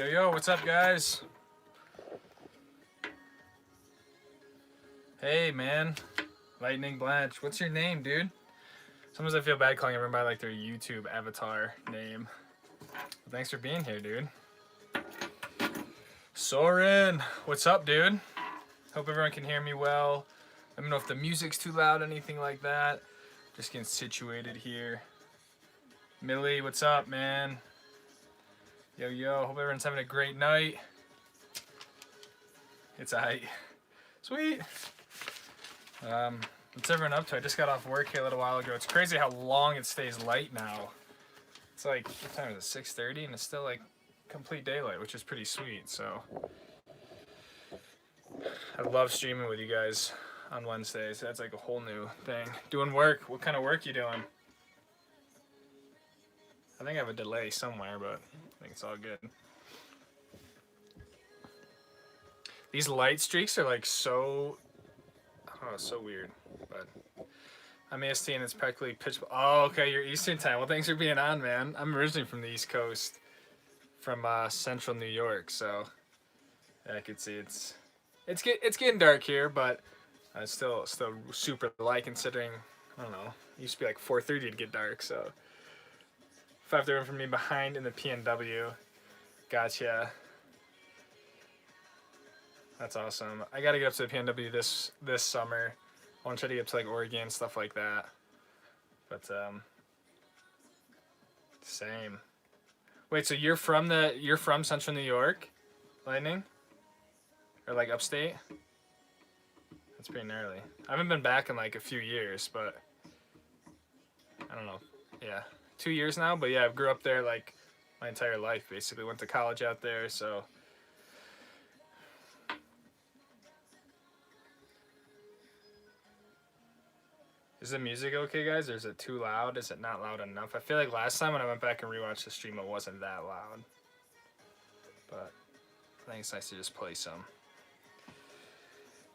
Yo, yo, what's up, guys? Hey, man. Lightning Blanche. What's your name, dude? Sometimes I feel bad calling everyone by, like, their YouTube avatar name. Well, thanks for being here, dude. Soren. What's up, dude? Hope everyone can hear me well. Let me know if the music's too loud, anything like that. Just getting situated here. Millie, what's up, man? Yo, yo, hope everyone's having a great night. It's aight. Sweet. What's everyone up to? I just got off work here a little while ago. It's crazy how long it stays light now. It's like, what time is it? 6:30, and it's still like complete daylight, which is pretty sweet. So I love streaming with you guys on Wednesdays. That's like a whole new thing. Doing work. What kind of work you doing? I think I have a delay somewhere, but I think it's all good. These light streaks are like so, oh, so weird. But I'm EST and it's practically pitch. Oh, okay, you're Eastern time. Well, thanks for being on, man. I'm originally from the East Coast, from central New York, so I could see it's getting dark here, but it's still super light considering, I don't know, it used to be like 4:30 to get dark, so 5:30 from me behind in the PNW. Gotcha. That's awesome. I gotta get up to the PNW this summer. I want to try to get up to like Oregon, stuff like that. But same. Wait, so you're from Central New York, Lightning, or like upstate? That's pretty gnarly. I haven't been back in like a few years, but I don't know. Yeah, 2 years now. But yeah, I grew up there like my entire life. Basically, went to college out there, so. Is the music okay, guys, or is it too loud? Is it not loud enough? I feel like last time when I went back and rewatched the stream, it wasn't that loud. But I think it's nice to just play some.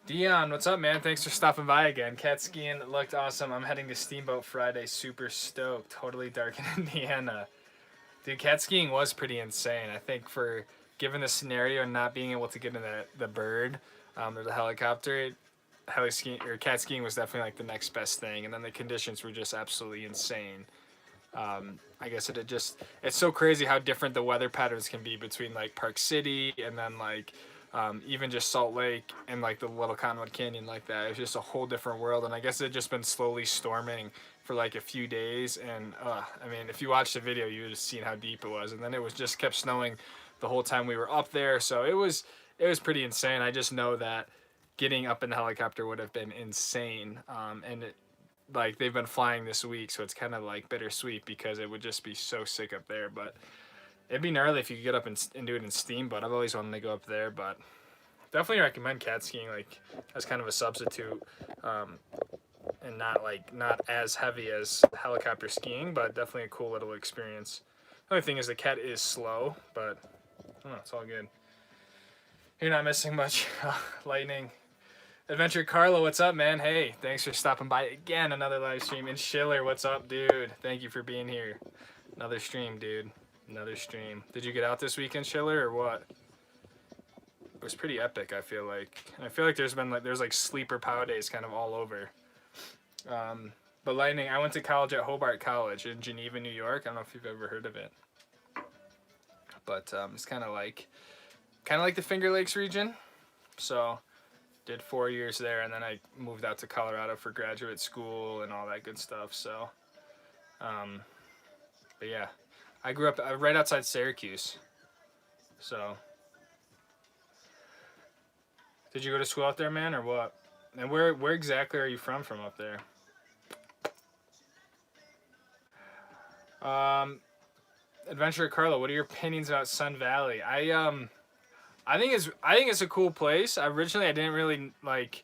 Dion, what's up, man? Thanks for stopping by again. Cat skiing looked awesome. I'm heading to Steamboat Friday. Super stoked. Totally dark in Indiana. Dude, cat skiing was pretty insane. I think for given the scenario and not being able to get in the bird or the helicopter, heli skiing or cat skiing was definitely like the next best thing, and then the conditions were just absolutely insane. I guess it's so crazy how different the weather patterns can be between like Park City and then like even just Salt Lake and like the Little Cottonwood Canyon like that. It's just a whole different world, and I guess it had just been slowly storming for like a few days, and I mean, if you watched the video, you would have seen how deep it was, and then it was just kept snowing the whole time we were up there, so it was pretty insane. I just know that getting up in the helicopter would have been insane, and like they've been flying this week, so it's kind of like bittersweet because it would just be so sick up there. But it'd be gnarly if you could get up and do it in Steamboat. I've always wanted to go up there, but definitely recommend cat skiing like as kind of a substitute, and not as heavy as helicopter skiing, but definitely a cool little experience. The only thing is the cat is slow, but I don't know, it's all good. You're not missing much. Lightning. Adventure Carlo, what's up, man? Hey, thanks for stopping by again. Another live stream. And Schiller, what's up, dude? Thank you for being here. Another stream, dude. Another stream. Did you get out this weekend, Schiller, or what? It was pretty epic, I feel like. And I feel like there's like sleeper pow days kind of all over. But Lightning, I went to college at Hobart College in Geneva, New York. I don't know if you've ever heard of it. But it's kind of like the Finger Lakes region. So did 4 years there, and then I moved out to Colorado for graduate school and all that good stuff. So, but yeah, I grew up right outside Syracuse. So, did you go to school out there, man, or what? And where exactly are you from up there? Adventurer Carlo, what are your opinions about Sun Valley? I think it's a cool place. Originally, I didn't really like.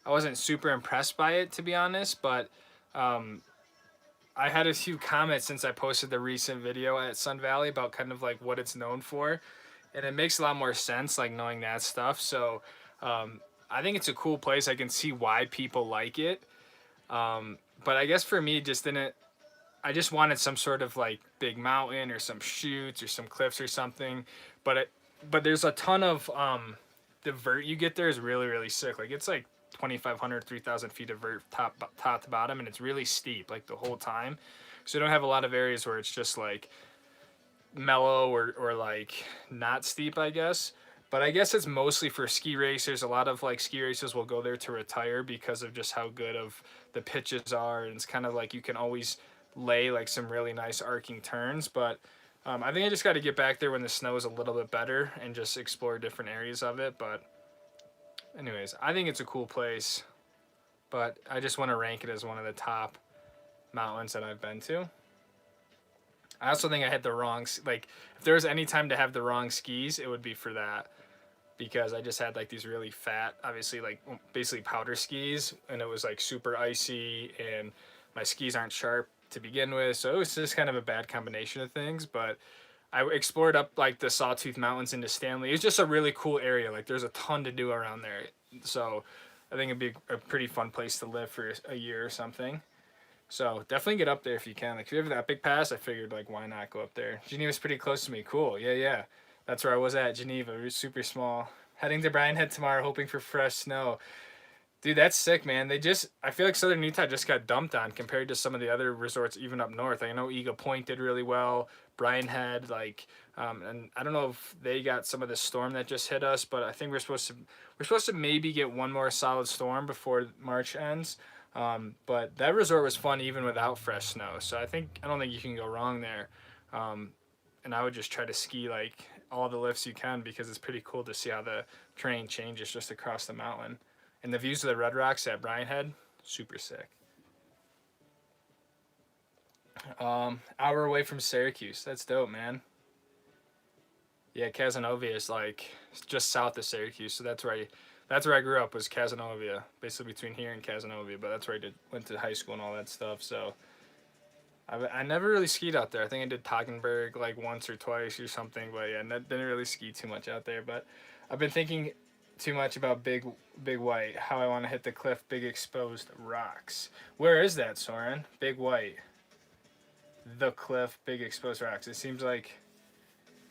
I wasn't super impressed by it, to be honest. But I had a few comments since I posted the recent video at Sun Valley about kind of like what it's known for, and it makes a lot more sense like knowing that stuff. So I think it's a cool place. I can see why people like it. But I guess for me, I just wanted some sort of like big mountain or some chutes or some cliffs or something. But but there's a ton of the vert you get there is really really sick. Like it's like 2,500, 3,000 feet of vert top to bottom, and it's really steep like the whole time. So you don't have a lot of areas where it's just like mellow or like not steep, I guess. But I guess it's mostly for ski racers. A lot of like ski racers will go there to retire because of just how good of the pitches are, and it's kind of like you can always lay like some really nice arcing turns. But I think I just got to get back there when the snow is a little bit better and just explore different areas of it. But anyways, I think it's a cool place, but I just want to rank it as one of the top mountains that I've been to. I also think I had the wrong, like, if there was any time to have the wrong skis, it would be for that. Because I just had like these really fat, obviously like basically powder skis, and it was like super icy, and my skis aren't sharp to begin with, so it was just kind of a bad combination of things. But I explored up like the Sawtooth Mountains into Stanley. It's just a really cool area. Like there's a ton to do around there, so I think it'd be a pretty fun place to live for a year or something. So definitely get up there if you can. Like if you have that big pass, I figured like why not go up there. Geneva's pretty close to me. Cool. Yeah, yeah. That's where I was at, Geneva. It was super small. Heading to Bryan Head tomorrow, hoping for fresh snow. Dude, that's sick, man. I feel like Southern Utah just got dumped on compared to some of the other resorts even up north. I know Eagle Point did really well. Bryan Head, like, and I don't know if they got some of the storm that just hit us, but I think we're supposed to maybe get one more solid storm before March ends. But that resort was fun even without fresh snow. So I don't think you can go wrong there. And I would just try to ski like all the lifts you can because it's pretty cool to see how the terrain changes just across the mountain. And the views of the Red Rocks at Bryan Head, super sick. Hour away from Syracuse. That's dope, man. Yeah, Cazenovia is like just south of Syracuse, so that's where I grew up was Cazenovia, basically between here and Cazenovia. But that's where I went to high school and all that stuff. So I never really skied out there. I think I did Toggenburg like once or twice or something, but yeah, didn't really ski too much out there. But I've been thinking too much about Big White, how I want to hit the cliff, big exposed rocks. Where is that, Soren? Big White. The cliff, big exposed rocks. It seems like,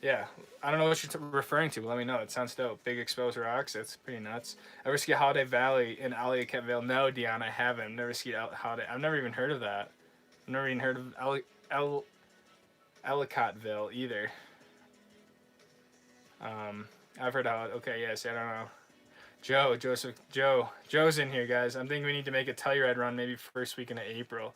yeah, I don't know what you're referring to. But let me know. It sounds dope. Big exposed rocks. That's pretty nuts. Ever ski Holiday Valley in Aliacatville? No, Dion, I haven't. Never skied Holiday. I've never even heard of that. I've never even heard of Ellicottville either. I've heard how. Okay, yes, I don't know. Joe's in here, guys. I'm thinking we need to make a Telluride run maybe first weekend of April.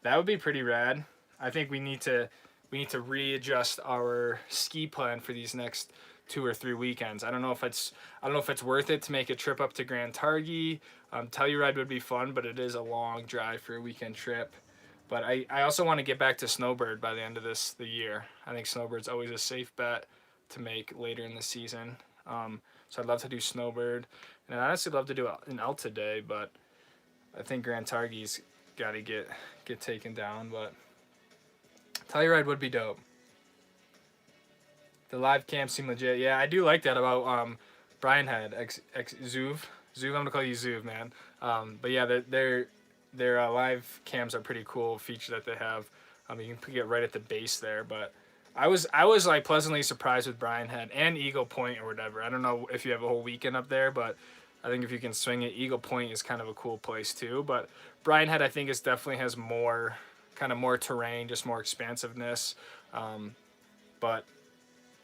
That would be pretty rad. I think we need to readjust our ski plan for these next 2 or 3 weekends. I don't know if it's worth it to make a trip up to Grand Targhee. Telluride would be fun, but it is a long drive for a weekend trip. But I also want to get back to Snowbird by the end of the year. I think Snowbird's always a safe bet to make later in the season. So I'd love to do Snowbird. And I'd honestly love to do an Alta Day, but I think Grand Targhee's got to get taken down. But Telluride would be dope. The live cams seem legit. Yeah, I do like that about Bryan Head, Zuv. I'm going to call you Zuv, man. But yeah, their live cams are pretty cool feature that they have. You can get right at the base there, but I was like pleasantly surprised with Bryan Head and Eagle Point or whatever. I don't know if you have a whole weekend up there, but I think if you can swing it, Eagle Point is kind of a cool place too. But Bryan Head I think definitely has more terrain, just more expansiveness. But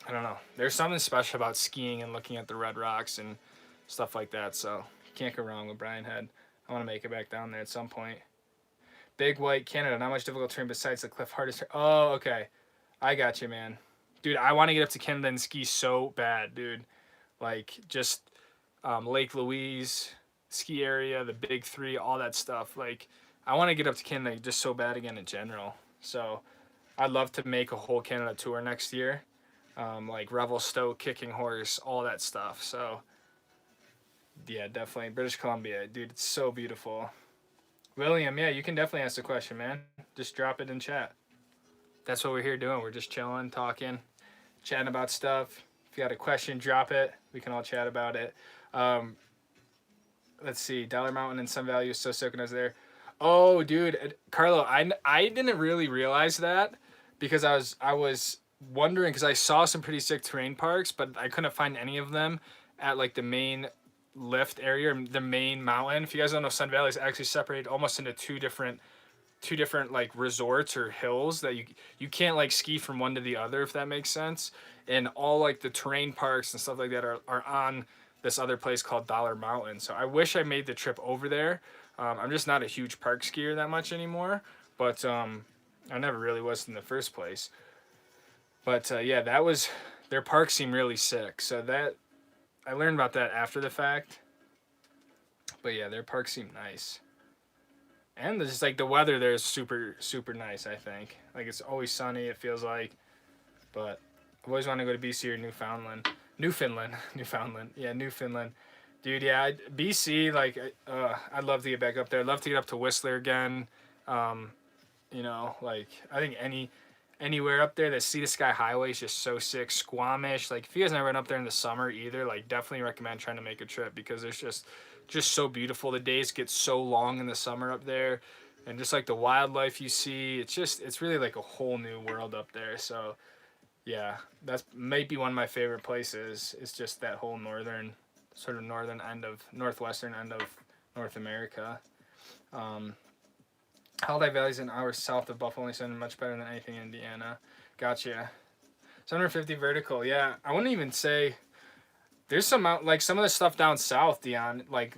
I don't know. There's something special about skiing and looking at the Red Rocks and stuff like that. So you can't go wrong with Bryan Head. I want to make it back down there at some point. Big White, Canada. Not much difficult terrain besides the cliff. Hardest. Oh, okay. I got you, man. Dude, I want to get up to Canada and ski so bad, dude. Like, just Lake Louise, ski area, the Big Three, all that stuff. Like, I want to get up to Canada just so bad again in general. So, I'd love to make a whole Canada tour next year. Like Revelstoke, Kicking Horse, all that stuff. So, yeah, definitely. British Columbia, dude, it's so beautiful. William, yeah, you can definitely ask the question, man. Just drop it in chat. That's what we're here doing. We're just chilling, talking, chatting about stuff. If you got a question, drop it. We can all chat about it. Let's see. Dollar Mountain and Sun Valley was so sick when I was there. Oh, dude, Carlo, I didn't really realize that because I was wondering because I saw some pretty sick terrain parks, but I couldn't find any of them at like the main lift area, the main mountain. If you guys don't know, Sun Valley is actually separated almost into two different like resorts or hills that you can't like ski from one to the other, if that makes sense. And all like the terrain parks and stuff like that are on this other place called Dollar Mountain. So I wish I made the trip over there. I'm just not a huge park skier that much anymore, but I never really was in the first place. But yeah, that was their parks seem really sick. So that I learned about that after the fact. But yeah, their parks seem nice. And just like the weather there is super super nice. I think like it's always sunny. It feels like, but I've always wanted to go to BC or Newfoundland. Yeah, Newfoundland, dude. Yeah, BC. Like, I'd love to get back up there. I'd love to get up to Whistler again. Um, like I think anywhere up there. The Sea to Sky Highway is just so sick. Squamish. Like if you guys never went up there in the summer either, like definitely recommend trying to make a trip because it's just so beautiful. The days get so long in the summer up there, and just like the wildlife you see, it's really like a whole new world up there. So yeah, that's maybe one of my favorite places. It's just that whole northwestern end of North America. Um, Holiday Valley is an hour south of Buffalo, only sounded much better than anything in Indiana. Gotcha. 750 vertical. Yeah, I wouldn't even say there's like some of the stuff down south, Dion. Like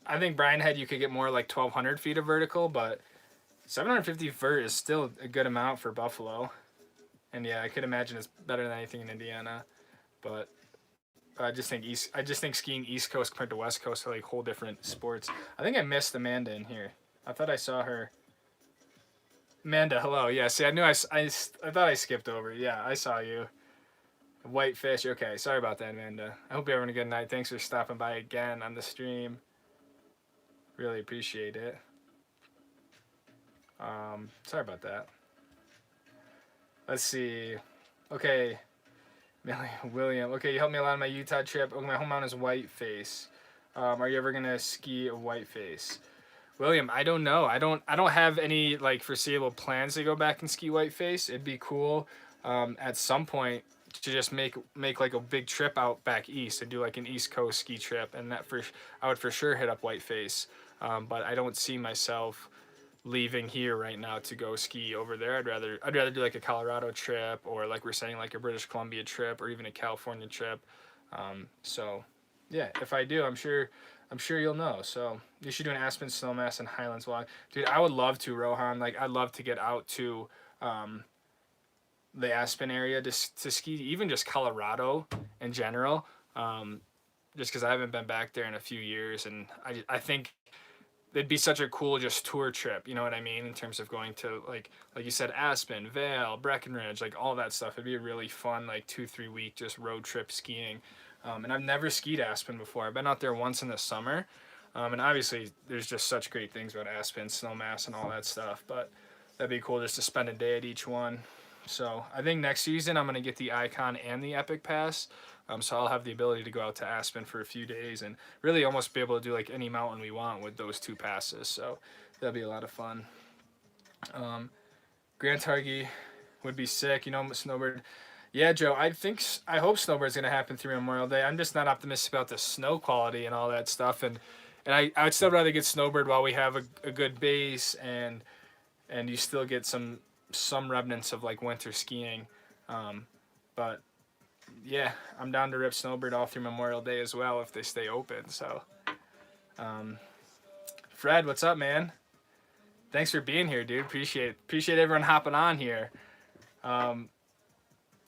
I think Brian Head you could get more like 1,200 feet of vertical, but 750 vert is still a good amount for Buffalo. And yeah, I could imagine it's better than anything in Indiana, but I just think skiing East Coast compared to West Coast are like whole different sports. I think I missed Amanda in here. I thought I saw her. Amanda, hello. Yeah, see, I thought I skipped over. Yeah, I saw you. Whitefish. Okay, sorry about that, Amanda. I hope you're having a good night. Thanks for stopping by again on the stream. Really appreciate it. Sorry about that. Let's see. Okay. William. Okay, you helped me a lot on my Utah trip. Okay, my home mountain is Whiteface. Are you ever gonna ski a Whiteface? William, I don't know. I don't have any like foreseeable plans to go back and ski Whiteface. It'd be cool at some point to just make like a big trip out back east and do like an East Coast ski trip, and I would for sure hit up Whiteface. But I don't see myself leaving here right now to go ski over there. I'd rather do like a Colorado trip or like we're saying like a British Columbia trip or even a California trip. So yeah, if I do, I'm sure you'll know. So you should do an Aspen Snowmass and Highlands vlog, dude. I would love to, Rohan. Like I'd love to get out to the Aspen area to ski, even just Colorado in general. Just because I haven't been back there in a few years, and I think it'd be such a cool just tour trip, you know what I mean, in terms of going to like you said, Aspen, Vail, Breckenridge, like all that stuff. It'd be a really fun like 2-3 week just road trip skiing. And I've never skied Aspen before. I've been out there once in the summer, and obviously there's just such great things about Aspen, Snowmass, and all that stuff. But that'd be cool just to spend a day at each one. So I think next season I'm gonna get the Icon and the Epic Pass. So I'll have the ability to go out to Aspen for a few days and really almost be able to do like any mountain we want with those two passes. So that'll be a lot of fun. Grand Targhee would be sick. Snowbird. Yeah, Joe, I hope Snowbird's gonna happen through Memorial Day. I'm just not optimistic about the snow quality and all that stuff. And I would still rather get Snowbird while we have a good base and you still get some remnants of like winter skiing. But yeah, I'm down to rip Snowbird all through Memorial Day as well if they stay open. So, Fred, what's up, man? Thanks for being here, dude. Appreciate everyone hopping on here.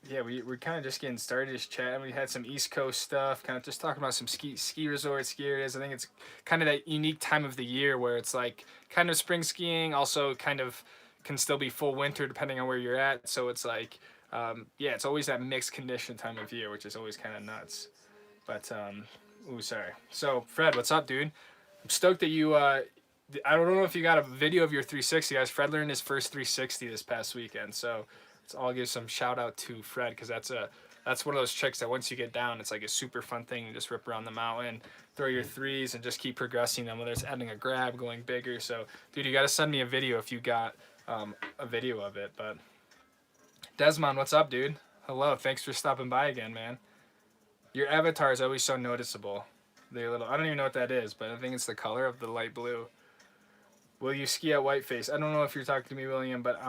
Yeah, we're kind of just getting started, just chatting. We had some East Coast stuff, kind of just talking about some ski resorts, ski areas. I think it's kind of that unique time of the year where it's like kind of spring skiing, also kind of can still be full winter depending on where you're at. So it's like, yeah, it's always that mixed condition time of year, which is always kind of nuts. But, ooh, sorry. So, Fred, what's up, dude? I'm stoked that you, I don't know if you got a video of your 360, guys. Fred learned his first 360 this past weekend, so I'll give some shout out to Fred because that's one of those tricks that once you get down, it's like a super fun thing to just rip around the mountain, throw your threes, and just keep progressing them, whether it's adding a grab, going bigger. So, dude, you got to send me a video if you got a video of it. But Desmond, what's up, dude? Hello, thanks for stopping by again, man. Your avatar is always so noticeable. The little, I don't even know what that is, but I think it's the color of the light blue. Will you ski at Whiteface? I don't know if you're talking to me, William, but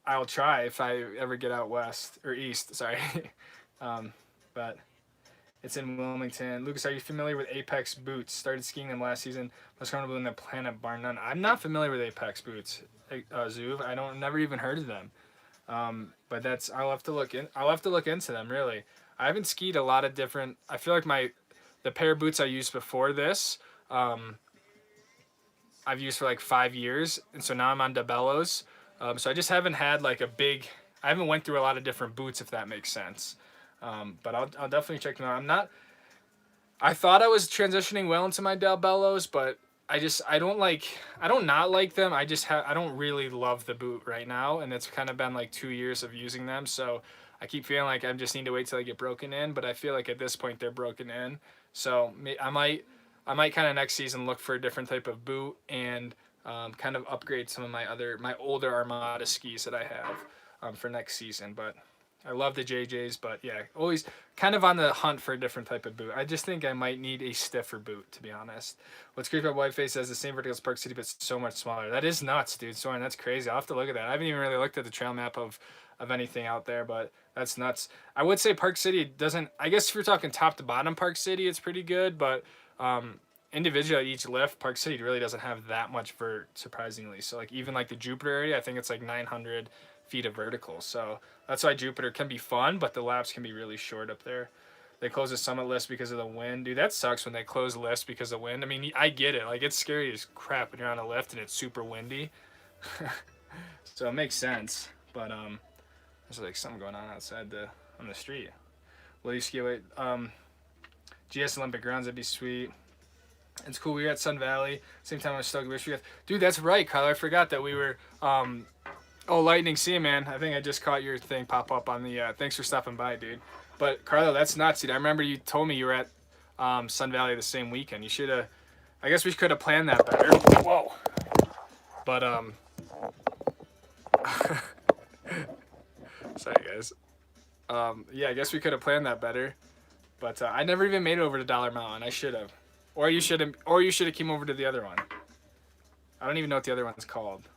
I'll try if I ever get out west or east. Sorry, but it's in Wilmington. Lucas, are you familiar with Apex boots? Started skiing them last season. Most comfortable in the Planet bar none. I'm not familiar with Apex boots, Zuv. I don't never even heard of them. But that's I'll have to look in. I'll have to look into them really. I haven't skied a lot of different. I feel like the pair of boots I used before this, I've used for like 5 years, and so now I'm on DeBellows. So I just haven't had like a big. I haven't went through a lot of different boots, if that makes sense. But I'll definitely check them out. I'm not. I thought I was transitioning well into my DeBellows, but I don't not like them. I don't really love the boot right now, and it's kind of been like 2 years of using them, so I keep feeling like I just need to wait till they get broken in. But I feel like at this point they're broken in, so I might kind of next season look for a different type of boot and kind of upgrade some of my older Armada skis that I have for next season. But I love the JJs, but yeah, always kind of on the hunt for a different type of boot. I just think I might need a stiffer boot, to be honest. What's great about Whiteface is the same vertical as Park City, but so much smaller. That is nuts, dude. Soren, that's crazy. I'll have to look at that. I haven't even really looked at the trail map of anything out there, but that's nuts. I would say Park City doesn't, I guess if you're talking top to bottom Park City, it's pretty good, but individually each lift, Park City really doesn't have that much vert, surprisingly. So like even like the Jupiter area, I think it's like 900 feet of vertical. So that's why Jupiter can be fun, but the laps can be really short up there. They close the summit list because of the wind. Dude, that sucks when they close lists because of wind. I mean, I get it. Like, it's scary as crap when you're on a lift and it's super windy. So it makes sense. But there's like something going on outside on the street. Will you ski away? GS Olympic grounds, that'd be sweet. It's cool. We were at Sun Valley. Same time I was stoked. Wish we had. Dude, that's right, Kyle. I forgot that we were. Oh, Lightning, see you, man. I think I just caught your thing pop up on the. Thanks for stopping by, dude. But Carlo, that's nuts, dude. I remember you told me you were at Sun Valley the same weekend. You should have. I guess we could have planned that better. Whoa. But sorry, guys. Yeah, I guess we could have planned that better. But I never even made it over to Dollar Mountain. I should have. Or you should have. Or you should have came over to the other one. I don't even know what the other one's called.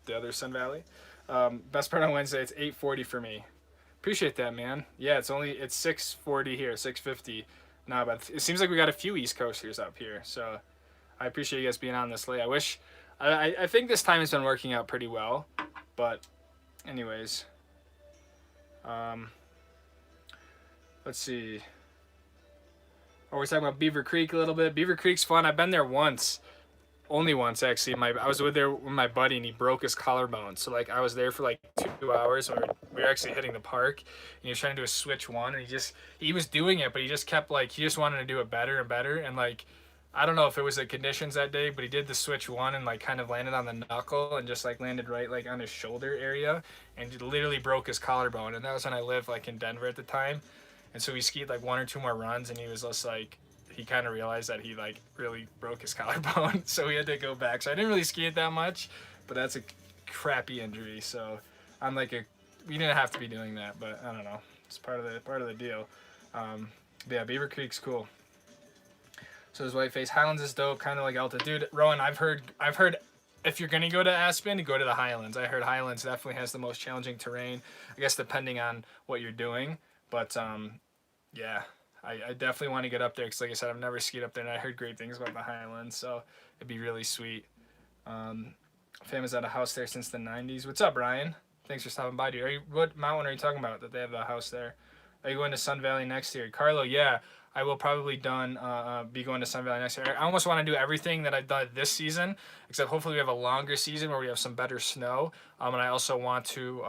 The other Sun Valley. Best part on Wednesday, it's 8:40 for me. Appreciate that, man. Yeah, it's 6:40 here, 6:50 now, but it seems like we got a few East Coasters up here, so I appreciate you guys being on this late. I think this time has been working out pretty well, but anyways, let's see. Oh, we're talking about Beaver Creek a little bit. Beaver Creek's fun. I've been there once. Only once, actually. I was there with my buddy, and he broke his collarbone. So, like, I was there for, like, 2 hours. We were actually hitting the park, and he was trying to do a switch one, and he was doing it, but he just kept, like, he just wanted to do it better and better. And, like, I don't know if it was the conditions that day, but he did the switch one and, like, kind of landed on the knuckle and just, like, landed right, like, on his shoulder area, and he literally broke his collarbone. And that was when I lived, like, in Denver at the time. And so we skied, like, 1 or 2 more runs, and he was just, like, he kind of realized that he like really broke his collarbone, so he had to go back. So I didn't really ski it that much, but that's a crappy injury. So I'm like we didn't have to be doing that, but I don't know. It's part of the deal. But yeah, Beaver Creek's cool. So is Whiteface. Highlands is dope, kind of like Alta. Dude, Rowan, I've heard if you're gonna go to Aspen, go to the Highlands. I heard Highlands definitely has the most challenging terrain. I guess depending on what you're doing, but yeah. I definitely want to get up there because, like I said, I've never skied up there, and I heard great things about the Highlands, so it'd be really sweet. Fam has had a house there since the 90s. What's up, Ryan? Thanks for stopping by, dude. What mountain are you talking about that they have the house there? Are you going to Sun Valley next year? Carlo, yeah, I will probably be going to Sun Valley next year. I almost want to do everything that I've done this season, except hopefully we have a longer season where we have some better snow, and I also want to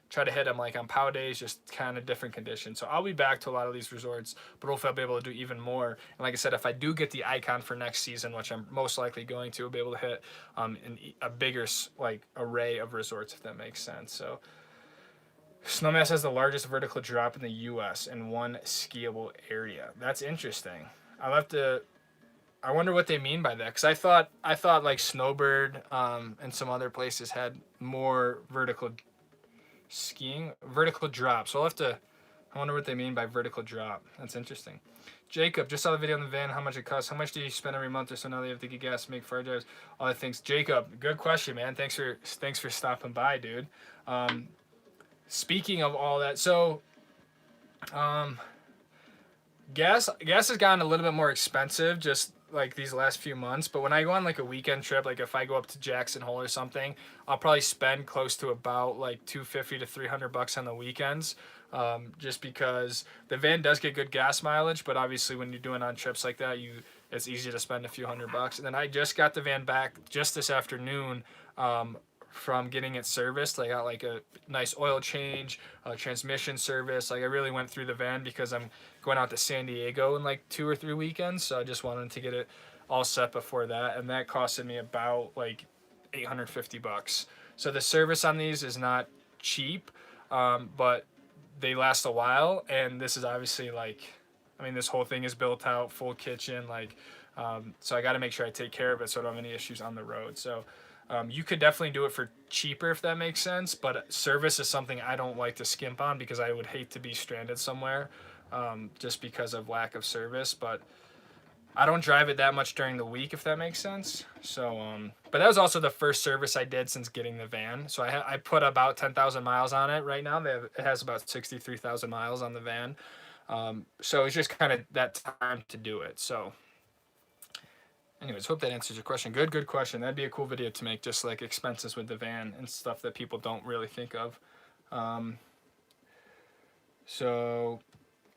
try to hit them like on POW days, just kind of different conditions. So I'll be back to a lot of these resorts, but hopefully I'll be able to do even more. And like I said, if I do get the icon for next season, which I'm most likely going to, I'll be able to hit a bigger like array of resorts, if that makes sense. So Snowmass has the largest vertical drop in the U.S. in one skiable area. That's interesting. I wonder what they mean by that, because I thought like Snowbird and some other places had more vertical skiing. Vertical drop. So I'll have to, I wonder what they mean by vertical drop. That's interesting. Jacob, just saw the video on the van, how much it costs. How much do you spend every month or so now that you have to get gas, make fire drives, all that things? Jacob, good question, man. Thanks for stopping by, dude. Speaking of all that, so gas has gotten a little bit more expensive just like these last few months, but when I go on like a weekend trip, like if I go up to Jackson Hole or something, I'll probably spend close to about like $250 to $300 on the weekends. Just because the van does get good gas mileage, but obviously when you're doing on trips like that, it's easy to spend a few $100. And then I just got the van back just this afternoon from getting it serviced. I got like a nice oil change, transmission service. Like I really went through the van because I'm going out to San Diego in like 2 or 3 weekends, so I just wanted to get it all set before that, and that costed me about like $850. So the service on these is not cheap, but they last a while, and this is obviously like, I mean, this whole thing is built out, full kitchen, like, so I got to make sure I take care of it so I don't have any issues on the road. So you could definitely do it for cheaper if that makes sense, but service is something I don't like to skimp on because I would hate to be stranded somewhere just because of lack of service. But I don't drive it that much during the week, if that makes sense. So, but that was also the first service I did since getting the van. So I put about 10,000 miles on it right now. It has about 63,000 miles on the van. So it's just kind of that time to do it. So anyways, hope that answers your question. Good question. That'd be a cool video to make, just like expenses with the van and stuff that people don't really think of. So,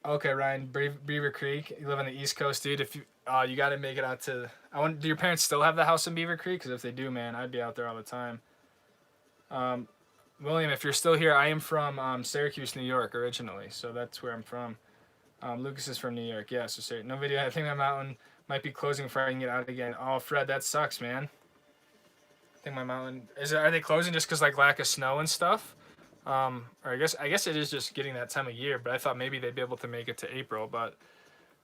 okay, Ryan, Beaver Creek. You live on the East Coast, dude. If you you got to make it out to. Do your parents still have the house in Beaver Creek? Because if they do, man, I'd be out there all the time. William, if you're still here, I am from Syracuse, New York, originally. So that's where I'm from. Lucas is from New York. Yeah, so no video. I think my mountain might be closing before I can get out again. Oh, Fred, that sucks, man. I think my mountain are they closing just because like lack of snow and stuff? Or I guess it is just getting that time of year. But I thought maybe they'd be able to make it to April, but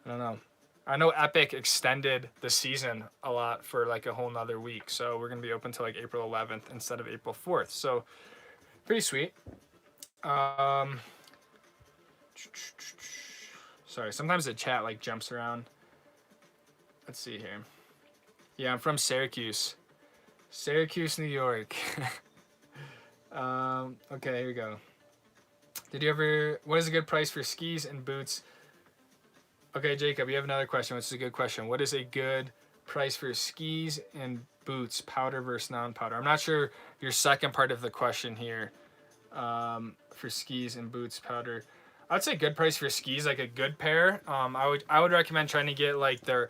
I don't know. I know Epic extended the season a lot for like a whole nother week, so we're gonna be open till like April 11th instead of April 4th. So pretty sweet. Sorry, sometimes the chat like jumps around. Let's see here. Yeah, I'm from Syracuse. Syracuse, New York. Okay, here we go. What is a good price for skis and boots? Okay, Jacob, you have another question, which is a good question. What is a good price for skis and boots, powder versus non-powder? I'm not sure your second part of the question here. For skis and boots, powder. I'd say good price for skis, like a good pair. I would recommend trying to get like their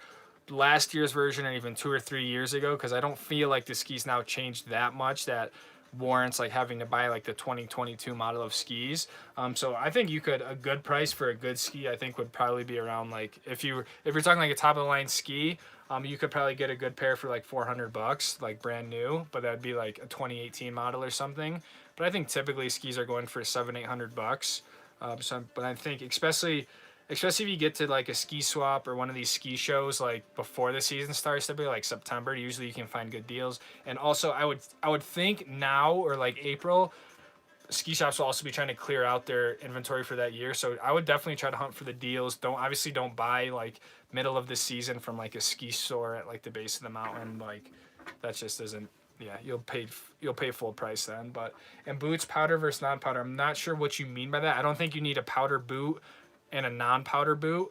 last year's version or even 2 or 3 years ago, because I don't feel like the skis now changed that much that warrants like having to buy like the 2022 model of skis. So I think a good price for a good ski I think would probably be around like if you're talking like a top of the line ski, you could probably get a good pair for like $400 like brand new, but that'd be like a 2018 model or something. But I think typically skis are going for $700-800. But I think especially if you get to like a ski swap or one of these ski shows like before the season starts, typically like September, usually you can find good deals. And also I would think now or like April, ski shops will also be trying to clear out their inventory for that year. So I would definitely try to hunt for the deals. Don't buy like middle of the season from like a ski store at like the base of the mountain. Like that just isn't, yeah, you'll pay full price then. And boots, powder versus non-powder, I'm not sure what you mean by that. I don't think you need a powder boot and a non-powder boot.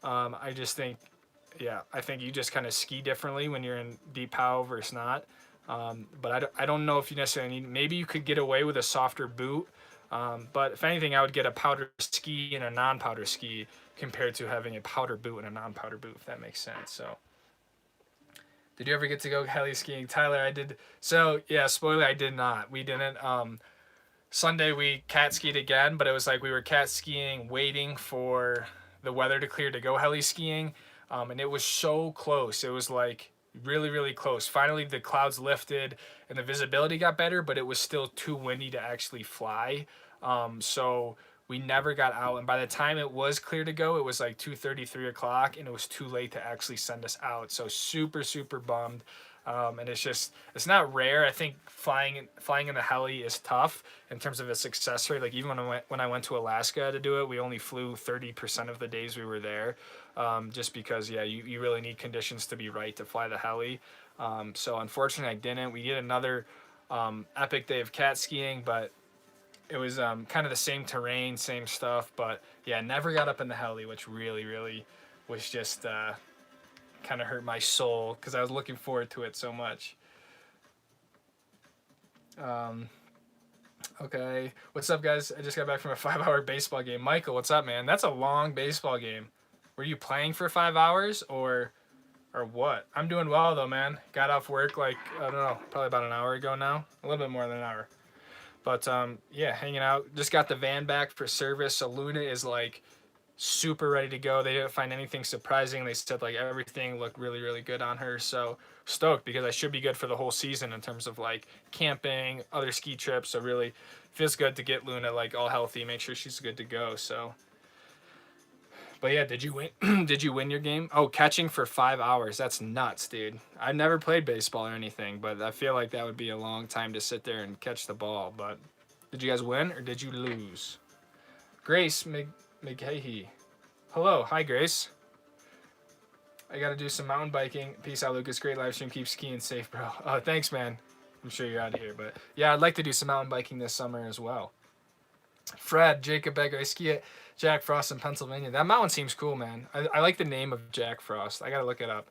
I just think, I think you just kind of ski differently when you're in deep pow versus not. But I don't know if you necessarily need, maybe you could get away with a softer boot. But if anything, I would get a powder ski and a non-powder ski compared to having a powder boot and a non-powder boot, if that makes sense. So did you ever get to go heli skiing? Tyler, I did. So yeah, spoiler, I did not. We didn't. Sunday we cat skied again, but it was like we were cat skiing waiting for the weather to clear to go heli skiing. And it was so close. It was like really, really close. Finally the clouds lifted and the visibility got better, but it was still too windy to actually fly. So we never got out, and by the time it was clear to go, it was like 2:30, 3 o'clock, and it was too late to actually send us out. So super, super bummed. And it's not rare. I think flying in the heli is tough in terms of a success rate. Like even when I went to Alaska to do it, we only flew 30% of the days we were there, just because you really need conditions to be right to fly the heli. So unfortunately I didn't. We did another epic day of cat skiing, but it was kind of the same terrain, same stuff. But yeah, never got up in the heli, which really was just kind of hurt my soul because I was looking forward to it so much. Okay, what's up, guys? I just got back from a 5-hour baseball game. Michael, what's up, man? That's a long baseball game. Were you playing for 5 hours or what? I'm doing well though, man. Got off work like I don't know, probably about an hour ago now, a little bit more than an hour. But yeah, hanging out. Just got the van back for service. So Luna is like super ready to go. They didn't find anything surprising. They said like everything looked really good on her. So stoked because I should be good for the whole season in terms of like camping, other ski trips. So really feels good to get Luna like all healthy, make sure she's good to go. So but yeah, did you win? Did you win your game? Oh, catching for 5 hours. That's nuts, dude. I've never played baseball or anything, but I feel like that would be a long time to sit there and catch the ball. But did you guys win or did you lose? Grace McHahey. Hello. Hi, Grace. I got to do some mountain biking. Peace out, Lucas. Great live stream. Keep skiing safe, bro. Oh, thanks, man. I'm sure you're out of here. But yeah, I'd like to do some mountain biking this summer as well. Fred, Jacob Becker. I ski at Jack Frost in Pennsylvania. That mountain seems cool, man. I like the name of Jack Frost. I got to look it up.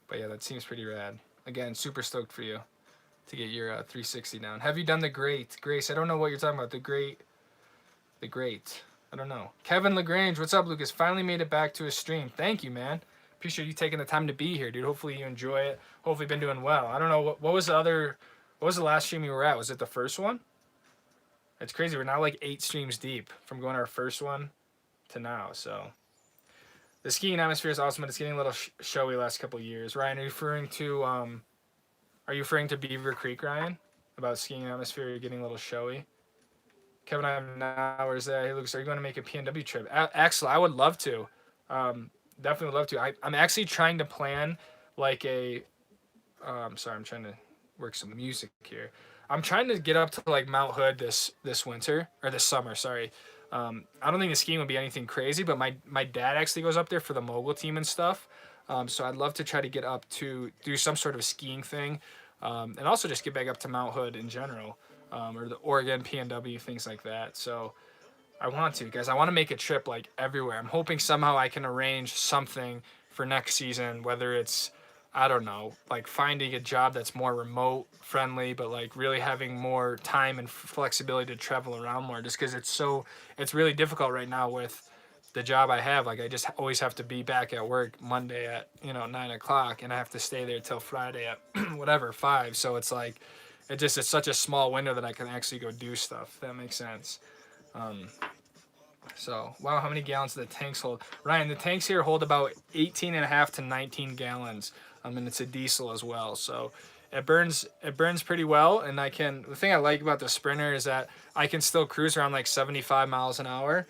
But yeah, that seems pretty rad. Again, super stoked for you to get your 360 down. Have you done the Great? Grace, I don't know what you're talking about. The Great. I don't know. Kevin LaGrange, what's up, Lucas? Finally made it back to a stream. Thank you, man. Appreciate you taking the time to be here, dude. Hopefully you enjoy it. Hopefully you've been doing well. I don't know, what was the last stream you were at? Was it the first one? It's crazy. We're now like 8 streams deep from going our first one to now. So the skiing atmosphere is awesome, but it's getting a little showy last couple of years. Ryan, are you referring to Beaver Creek, Ryan? About skiing atmosphere getting a little showy? Kevin, I have 9 hours there. Hey, Lucas, are you going to make a PNW trip? Excellent. I would love to. Definitely would love to. I'm actually trying to plan like a. Sorry, I'm trying to work some music here. I'm trying to get up to like Mount Hood this winter or this summer. Sorry. I don't think the skiing would be anything crazy, but my dad actually goes up there for the mogul team and stuff. So I'd love to try to get up to do some sort of skiing thing, and also just get back up to Mount Hood in general. Or the Oregon PNW, things like that. So I want to, guys. I want to make a trip like everywhere. I'm hoping somehow I can arrange something for next season, whether it's, I don't know, like finding a job that's more remote friendly, but like really having more time and flexibility to travel around more, just because it's really difficult right now with the job I have. Like I just always have to be back at work Monday at 9 o'clock, and I have to stay there till Friday at whatever 5. So it's like it's such a small window that I can actually go do stuff. If that makes sense. So wow, how many gallons do the tanks hold? Ryan, the tanks here hold about 18.5 to 19 gallons. And it's a diesel as well, so it burns pretty well. And the thing I like about the Sprinter is that I can still cruise around like 75 miles an hour,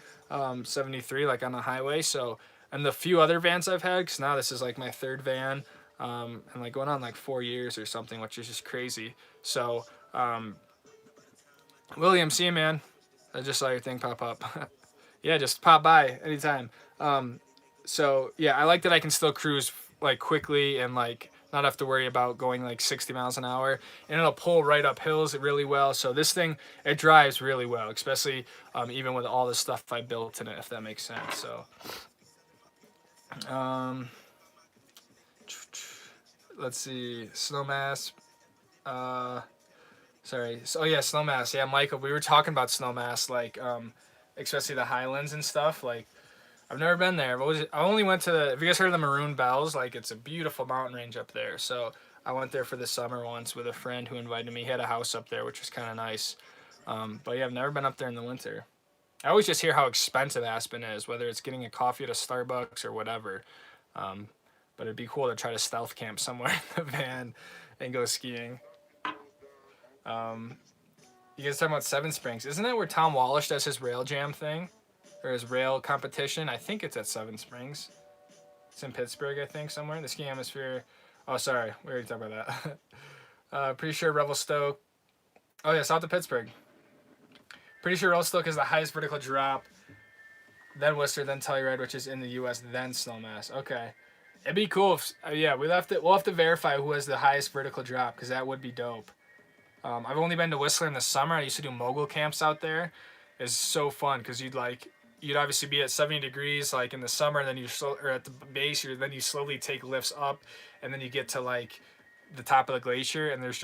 73 like on the highway. So, and the few other vans I've had, because now this is like my 3rd van, and like going on like 4 years or something, which is just crazy. So William, see you, man. I just saw your thing pop up. Yeah, just pop by anytime. So yeah, I like that I can still cruise like quickly and like not have to worry about going like 60 miles an hour, and it'll pull right up hills really well. So this thing, it drives really well, especially even with all the stuff I built in it, if that makes sense. So let's see, Snowmass. Sorry. So yeah, Snowmass. Yeah, Michael, we were talking about Snowmass, like especially the Highlands and stuff. Like I've never been there. I only went to have you guys heard of the Maroon Bells? Like it's a beautiful mountain range up there. So I went there for the summer once with a friend who invited me. He had a house up there, which was kind of nice. But yeah, I've never been up there in the winter. I always just hear how expensive Aspen is, whether it's getting a coffee at a Starbucks or whatever. But it'd be cool to try to stealth camp somewhere in the van and go skiing. You guys talking about Seven Springs? Isn't that where Tom Wallish does his rail jam thing? Or his rail competition? I think it's at Seven Springs. It's in Pittsburgh, I think, somewhere. The ski atmosphere. Oh, sorry, we already talked about that. Pretty sure Revelstoke. Oh yeah, south of Pittsburgh. Pretty sure Revelstoke is the highest vertical drop, then Worcester, then Telluride, which is in the U.S., then Snowmass. Okay, it'd be cool if yeah, we'll have to verify who has the highest vertical drop because that would be dope. I've only been to Whistler in the summer. I used to do mogul camps out there. It's so fun because you'd obviously be at 70 degrees like in the summer, and then or at the base, then you slowly take lifts up, and then you get to like the top of the glacier, and there's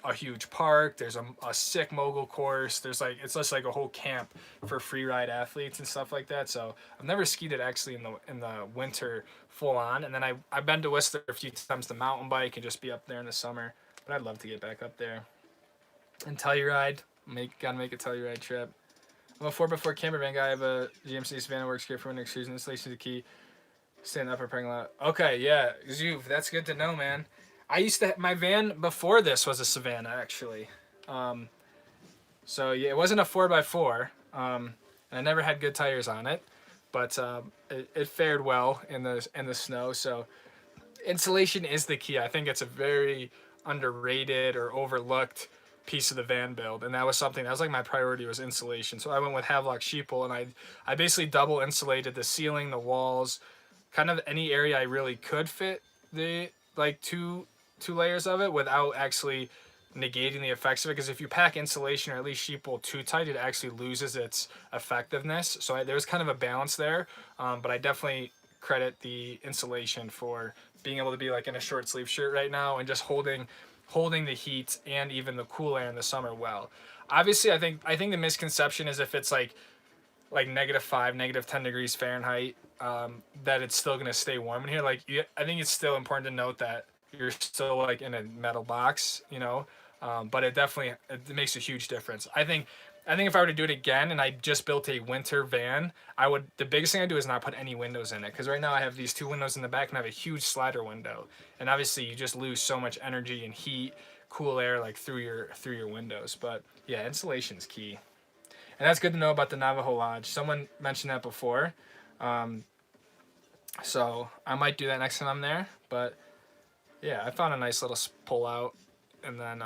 a huge park. There's a sick mogul course. It's just like a whole camp for free ride athletes and stuff like that. So I've never skied it actually in the winter full on, and then I've been to Whistler a few times to mountain bike and just be up there in the summer. But I'd love to get back up there. And Telluride, gotta make a Telluride trip. I'm a 4x4 camper van guy. I have a GMC Savannah, works great for winter excursion. Installation is the key. Stay in the upper parking lot. Okay, yeah, Zuv, that's good to know, man. My van before this was a Savannah, actually. So yeah, it wasn't a 4x4, and I never had good tires on it, but it fared well in the snow. So insulation is the key. I think it's a very underrated or overlooked piece of the van build, and that was like my priority was insulation. So I went with Havelock Sheeple, and I basically double insulated the ceiling, the walls, kind of any area I really could fit the like two layers of it without actually negating the effects of it, because if you pack insulation or at least sheeple too tight, it actually loses its effectiveness. So there was kind of a balance there, but I definitely credit the insulation for being able to be like in a short sleeve shirt right now and just holding the heat and even the cool air in the summer well. Obviously, I think the misconception is if it's like -5, -10 degrees Fahrenheit, that it's still gonna stay warm in here. I think it's still important to note that you're still like in a metal box, you know. But it makes a huge difference. I think if I were to do it again and I just built a winter van, the biggest thing I do is not put any windows in it, because right now I have these 2 windows in the back and I have a huge slider window, and obviously you just lose so much energy and heat, cool air like through your windows. But yeah, insulation's key, and that's good to know about the Navajo Lodge. Someone mentioned that before, so I might do that next time I'm there. But yeah, I found a nice little pull out. And then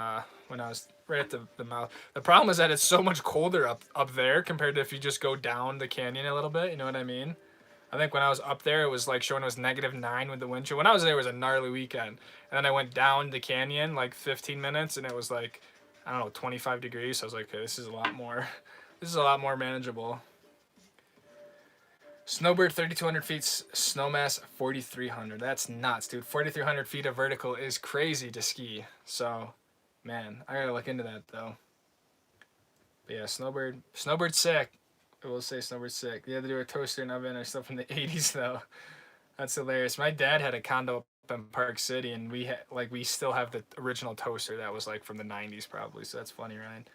when I was right at the mouth, the problem is that it's so much colder up there compared to if you just go down the canyon a little bit. You know what I mean? I think when I was up there, it was like showing it was -9 with the wind chill. When I was there, it was a gnarly weekend. And then I went down the canyon like 15 minutes, and it was like, I don't know, 25 degrees. So I was like, okay, this is a lot more. This is a lot more manageable. Snowbird 3,200 feet, Snowmass 4,300. That's nuts, dude. 4,300 feet of vertical is crazy to ski. So, man, I gotta look into that though. But yeah, Snowbird's sick. I will say Snowbird's sick. They had to do a toaster and oven or stuff from the 80s though. That's hilarious. My dad had a condo up in Park City, and we still have the original toaster that was like from the 90s probably. So that's funny, Ryan.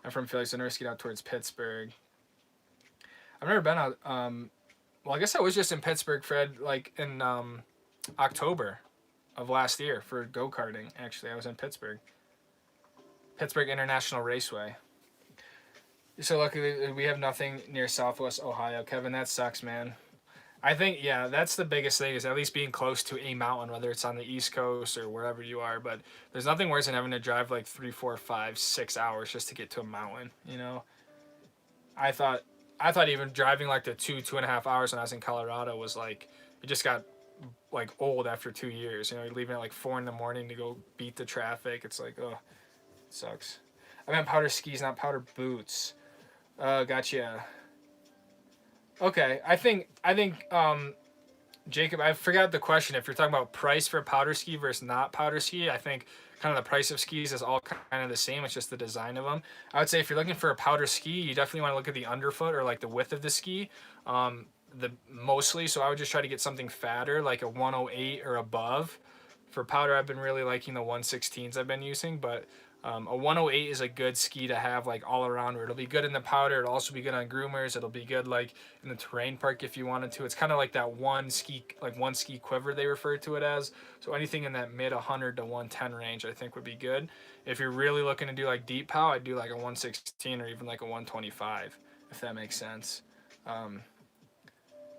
I'm from Philly, so I never skied out towards Pittsburgh. I've never been out. Well, I guess I was just in Pittsburgh, Fred, like in October of last year for go-karting. Actually, I was in Pittsburgh International Raceway. So luckily we have nothing near Southwest Ohio. Kevin, that sucks, man. I think, yeah, that's the biggest thing, is at least being close to a mountain, whether it's on the East Coast or wherever you are. But there's nothing worse than having to drive like 3, 4, 5, 6 hours just to get to a mountain, you know? I thought even driving like the 2.5 hours when I was in Colorado was like, it just got like old after 2 years. You know, you're leaving at like 4 in the morning to go beat the traffic. It's like, oh, it sucks. I meant powder skis, not powder boots. Gotcha. Okay, I think Jacob, I forgot the question. If you're talking about price for powder ski versus not powder ski, I think kind of the price of skis is all kind of the same. It's just the design of them. I would say if you're looking for a powder ski, you definitely want to look at the underfoot or like the width of the ski. Mostly, so I would just try to get something fatter, like a 108 or above. For powder, I've been really liking the 116s I've been using, but a 108 is a good ski to have like all around, where it'll be good in the powder, it'll also be good on groomers, it'll be good like in the terrain park if you wanted to. It's kind of like that one ski quiver they refer to it as. So anything in that mid 100 to 110 range I think would be good. If you're really looking to do like deep pow, I'd do like a 116 or even like a 125, if that makes sense.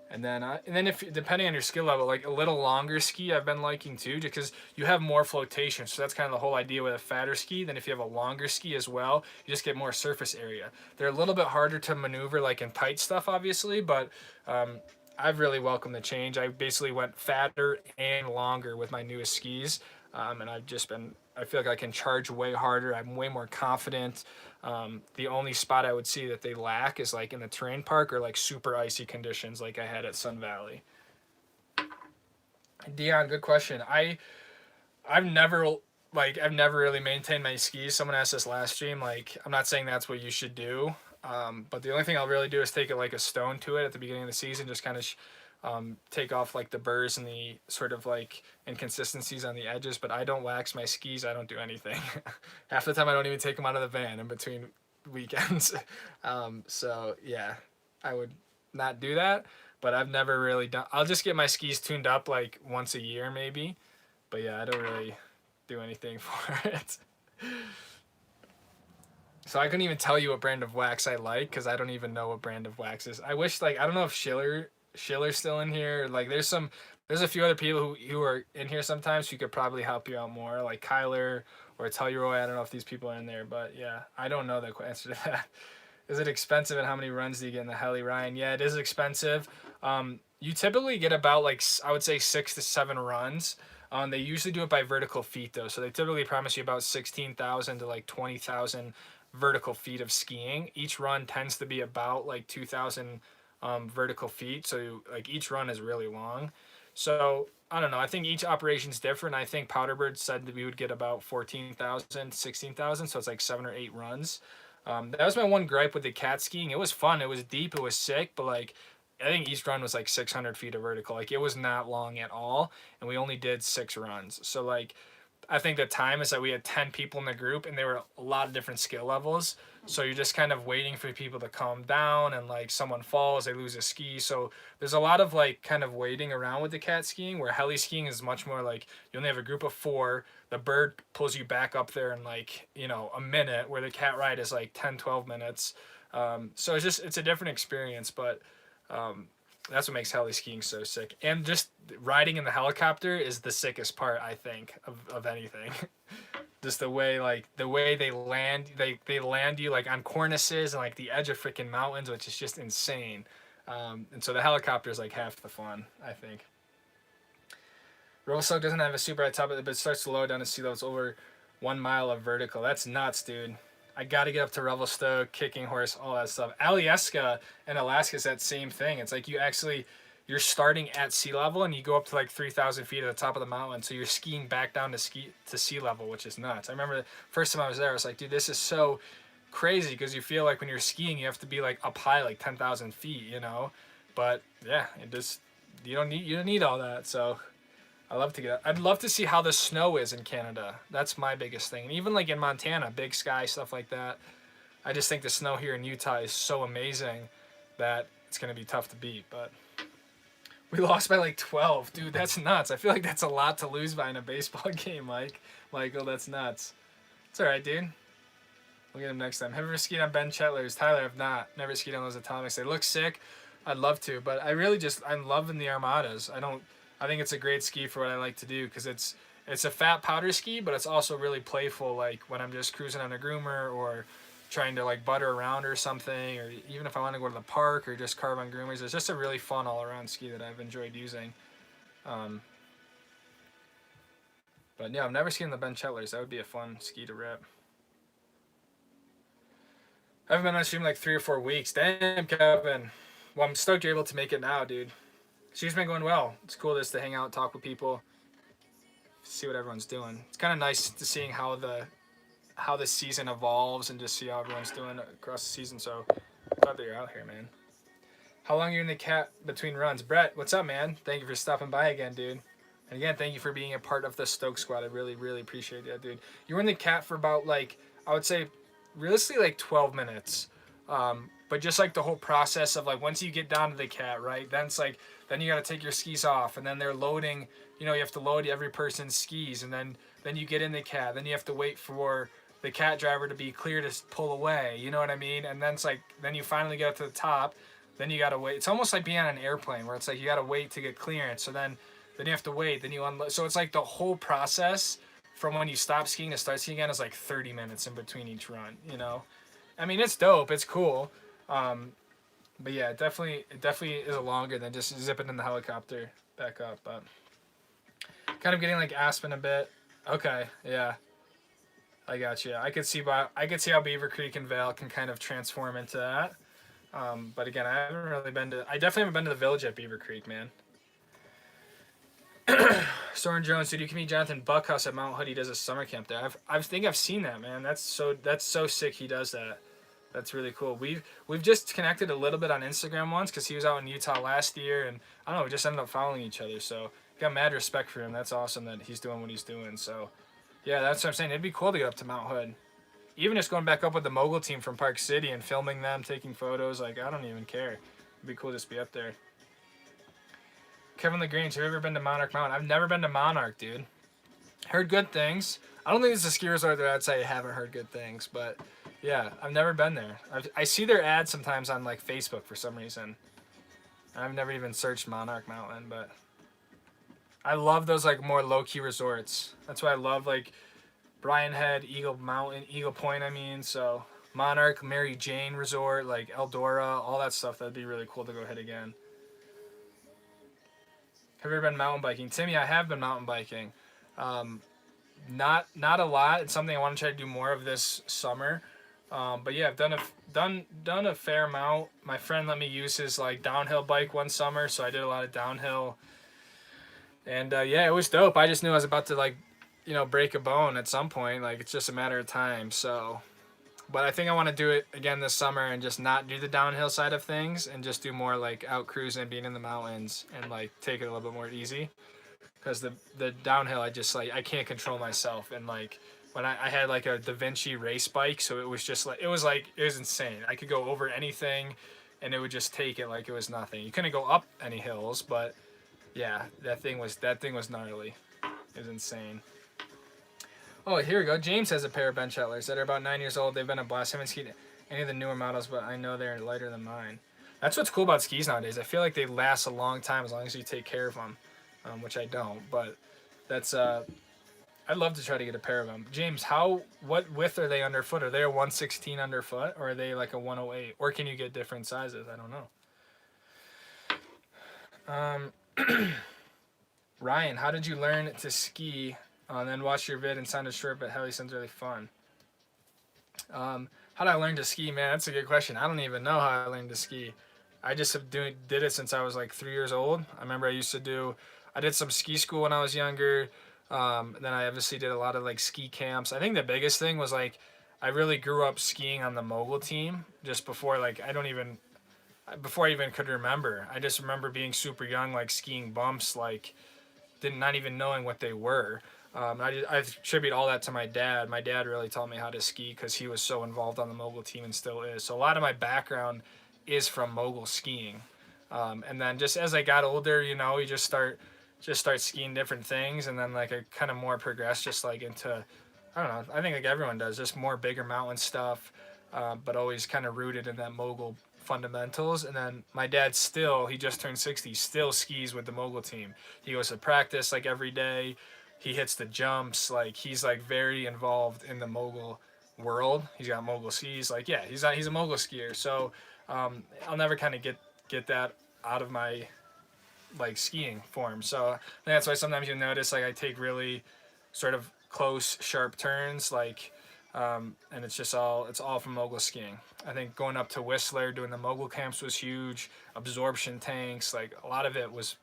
And then if depending on your skill level, like a little longer ski I've been liking too, just because you have more flotation. So that's kind of the whole idea with a fatter ski. Then if you have a longer ski as well, you just get more surface area. They're a little bit harder to maneuver like in tight stuff, obviously, but I've really welcomed the change. I basically went fatter and longer with my newest skis, and I feel like I can charge way harder. I'm way more confident. The only spot I would see that they lack is like in the terrain park or like super icy conditions like I had at Sun Valley. Dion, good question. I've never I've never really maintained my skis. Someone asked this last stream. Like, I'm not saying that's what you should do, but the only thing I'll really do is take it like a stone to it at the beginning of the season, just kind of take off like the burrs and the sort of like inconsistencies on the edges. But I don't wax my skis. I don't do anything. Half the time I don't even take them out of the van in between weekends. So yeah, I would not do that. But I've never really done. I'll just get my skis tuned up like once a year maybe. But yeah, I don't really do anything for it. So I couldn't even tell you what brand of wax I like because I don't even know what brand of wax is. I wish I don't know if Schiller's still in here. Like there's a few other people who are in here sometimes who could probably help you out more, like Kyler or Telluroi. I don't know if these people are in there, but yeah, I don't know the answer to that. Is it expensive and how many runs do you get in the heli, Ryan? Yeah, it is expensive. You typically get about like I would say 6 to 7 runs. They usually do it by vertical feet though, so they typically promise you about 16,000 to like 20,000 vertical feet of skiing. Each run tends to be about like 2,000 vertical feet, so like each run is really long. So I don't know. I think each operation's different. I think Powderbird said that we would get about 14,000, 16,000, so it's like 7 or 8 runs. That was my one gripe with the cat skiing. It was fun. It was deep. It was sick, but like I think each run was like 600 feet of vertical. Like it was not long at all, and we only did 6 runs. So like I think the time is that we had 10 people in the group and there were a lot of different skill levels. So you're just kind of waiting for people to calm down and like someone falls, they lose a ski. So there's a lot of like kind of waiting around with the cat skiing, where heli skiing is much more like you only have a group of 4. The bird pulls you back up there in like, a minute, where the cat ride is like 10, 12 minutes. So it's a different experience, but that's what makes heli skiing so sick. And just riding in the helicopter is the sickest part, I think, of anything. Just the way they land you like on cornices and like the edge of freaking mountains, which is just insane. And so the helicopter is like half the fun, I think. Revelstoke doesn't have a super high top, but it starts to lower down to sea level. It's over 1 mile of vertical. That's nuts, dude. I got to get up to Revelstoke, Kicking Horse, all that stuff. Alyeska in Alaska is that same thing. It's like you're starting at sea level and you go up to like 3,000 feet at the top of the mountain. So you're skiing back down to sea level, which is nuts. I remember the first time I was there, I was like, dude, this is so crazy, because you feel like when you're skiing, you have to be like up high, like 10,000 feet, But yeah, you don't need all that. So I'd love to see how the snow is in Canada. That's my biggest thing. And even like in Montana, Big Sky, stuff like that. I just think the snow here in Utah is so amazing that it's going to be tough to beat. But we lost by like 12. Dude, that's nuts. I feel like that's a lot to lose by in a baseball game, Mike. Michael, that's nuts. It's all right, dude. We'll get him next time. Have you ever skied on Ben Chetler's? Tyler, I've not. Never skied on those Atomics. They look sick. I'd love to. But I'm loving the Armadas. I think it's a great ski for what I like to do, because it's a fat powder ski, but it's also really playful, like when I'm just cruising on a groomer or trying to like butter around or something, or even if I want to go to the park or just carve on groomers. It's just a really fun all-around ski that I've enjoyed using. But yeah, I've never skied on the Ben Chetlers. That would be a fun ski to rip. I haven't been on stream like 3 or 4 weeks. Damn, Kevin. Well, I'm stoked you're able to make it now, dude. She's been going well. It's cool just to hang out, talk with people, see what everyone's doing. It's kind of nice to seeing how the season evolves and just see how everyone's doing across the season. So glad that you're out here, man. How long are you in the cat between runs? Brett, what's up, man? Thank you for stopping by again, dude. And again, thank you for being a part of the Stoke squad. I really, really appreciate that, dude. You were in the cat for about like, I would say realistically like 12 minutes. But just like the whole process of like, once you get down to the cat, right, then it's like, then you got to take your skis off, and then they're loading, you have to load every person's skis, and then you get in the cat, then you have to wait for the cat driver to be clear to pull away, you know what I mean? And then it's like, then you finally get up to the top, then you gotta wait. It's almost like being on an airplane where it's like you gotta wait to get clearance. So then you have to wait. Then you unload. So it's like the whole process from when you stop skiing to start skiing again is like 30 minutes in between each run. You know, I mean it's dope. It's cool. But yeah, it definitely is longer than just zipping in the helicopter back up. But kind of getting like Aspen a bit. Okay, yeah. I got you. I could see how Beaver Creek and Vale can kind of transform into that. But again, I definitely haven't been to the village at Beaver Creek, man. Soren Jones, dude, you can meet Jonathan Buckhouse at Mount Hood. He does a summer camp there. I think I've seen that, man. That's so sick. He does that. That's really cool. We've just connected a little bit on Instagram once because he was out in Utah last year, and I don't know, we just ended up following each other. So got mad respect for him. That's awesome that he's doing what he's doing. So yeah, that's what I'm saying. It'd be cool to get up to Mount Hood. Even just going back up with the mogul team from Park City and filming them, taking photos, like, I don't even care. It'd be cool just to be up there. Kevin LaGrange, have you ever been to Monarch Mountain? I've never been to Monarch, dude. Heard good things. I don't think it's a ski resort that I'd say I haven't heard good things, but yeah, I've never been there. I see their ads sometimes on like Facebook for some reason. I've never even searched Monarch Mountain, but I love those like more low-key resorts. That's why I love like Brian Head, Eagle Mountain, Eagle Point, I mean. So Monarch, Mary Jane Resort, like Eldora, all that stuff. That'd be really cool to go hit again. Have you ever been mountain biking? Timmy, I have been mountain biking. Not a lot. It's something I want to try to do more of this summer. But yeah, I've done a fair amount. My friend let me use his like downhill bike one summer, so I did a lot of downhill. And yeah, it was dope. I just knew I was about to like, you know, break a bone at some point. Like it's just a matter of time. So, but I think I want to do it again this summer and just not do the downhill side of things and just do more like out cruising and being in the mountains and like take it a little bit more easy. Because the downhill, I just like I can't control myself. And like when I had like a Da Vinci race bike, so it was just like it was insane. I could go over anything, and it would just take it like it was nothing. You couldn't go up any hills, but yeah, that thing was gnarly. It was insane. Oh, here we go. James has a pair of bench Atlas that are about 9 years old. They've been a blast. I haven't skied any of the newer models, but I know they're lighter than mine. That's what's cool about skis nowadays. I feel like they last a long time as long as you take care of them, which I don't. But that's I'd love to try to get a pair of them. James, what width are they underfoot? Are they a 116 underfoot, or are they like a 108? Or can you get different sizes? I don't know. Ryan, how did you learn to ski? And then watch your vid and sounded short, but heli sounds really fun. How did I learn to ski, man? That's a good question. I don't even know how I learned to ski. I just did it since I was like 3 years old. I remember I did some ski school when I was younger. Then I obviously did a lot of like ski camps. I think the biggest thing was like I really grew up skiing on the mogul team just before like before I even could remember. I just remember being super young, like skiing bumps, like not even knowing what they were. I attribute all that to my dad. My dad really taught me how to ski because he was so involved on the mogul team and still is. So a lot of my background is from mogul skiing. And then just as I got older, you know, you just start skiing different things, and then like I kind of more progressed just like into, I don't know, I think like everyone does, just more bigger mountain stuff, but always kind of rooted in that mogul fundamentals. And then my dad he just turned 60, still skis with the mogul team. He goes to practice like every day. He hits the jumps, like he's like very involved in the mogul world. He's got mogul skis, like yeah, he's a mogul skier. So I'll never kind of get that out of my like skiing form. So I think that's why sometimes you notice like I take really sort of close, sharp turns, like and it's all from mogul skiing. I think going up to Whistler, doing the mogul camps was huge. Absorption tanks, like a lot of it was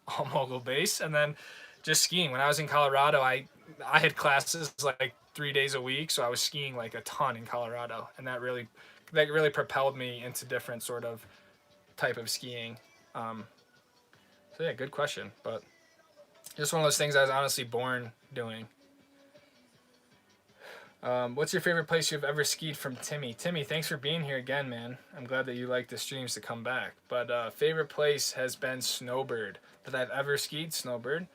all mogul based. And then just skiing. When I was in Colorado, I had classes like 3 days a week, so I was skiing like a ton in Colorado, and that really propelled me into different sort of type of skiing. So yeah, good question, but just one of those things I was honestly born doing. What's your favorite place you've ever skied from Timmy? Timmy, thanks for being here again, man. I'm glad that you like the streams to come back. But favorite place has been Snowbird that I've ever skied. Snowbird.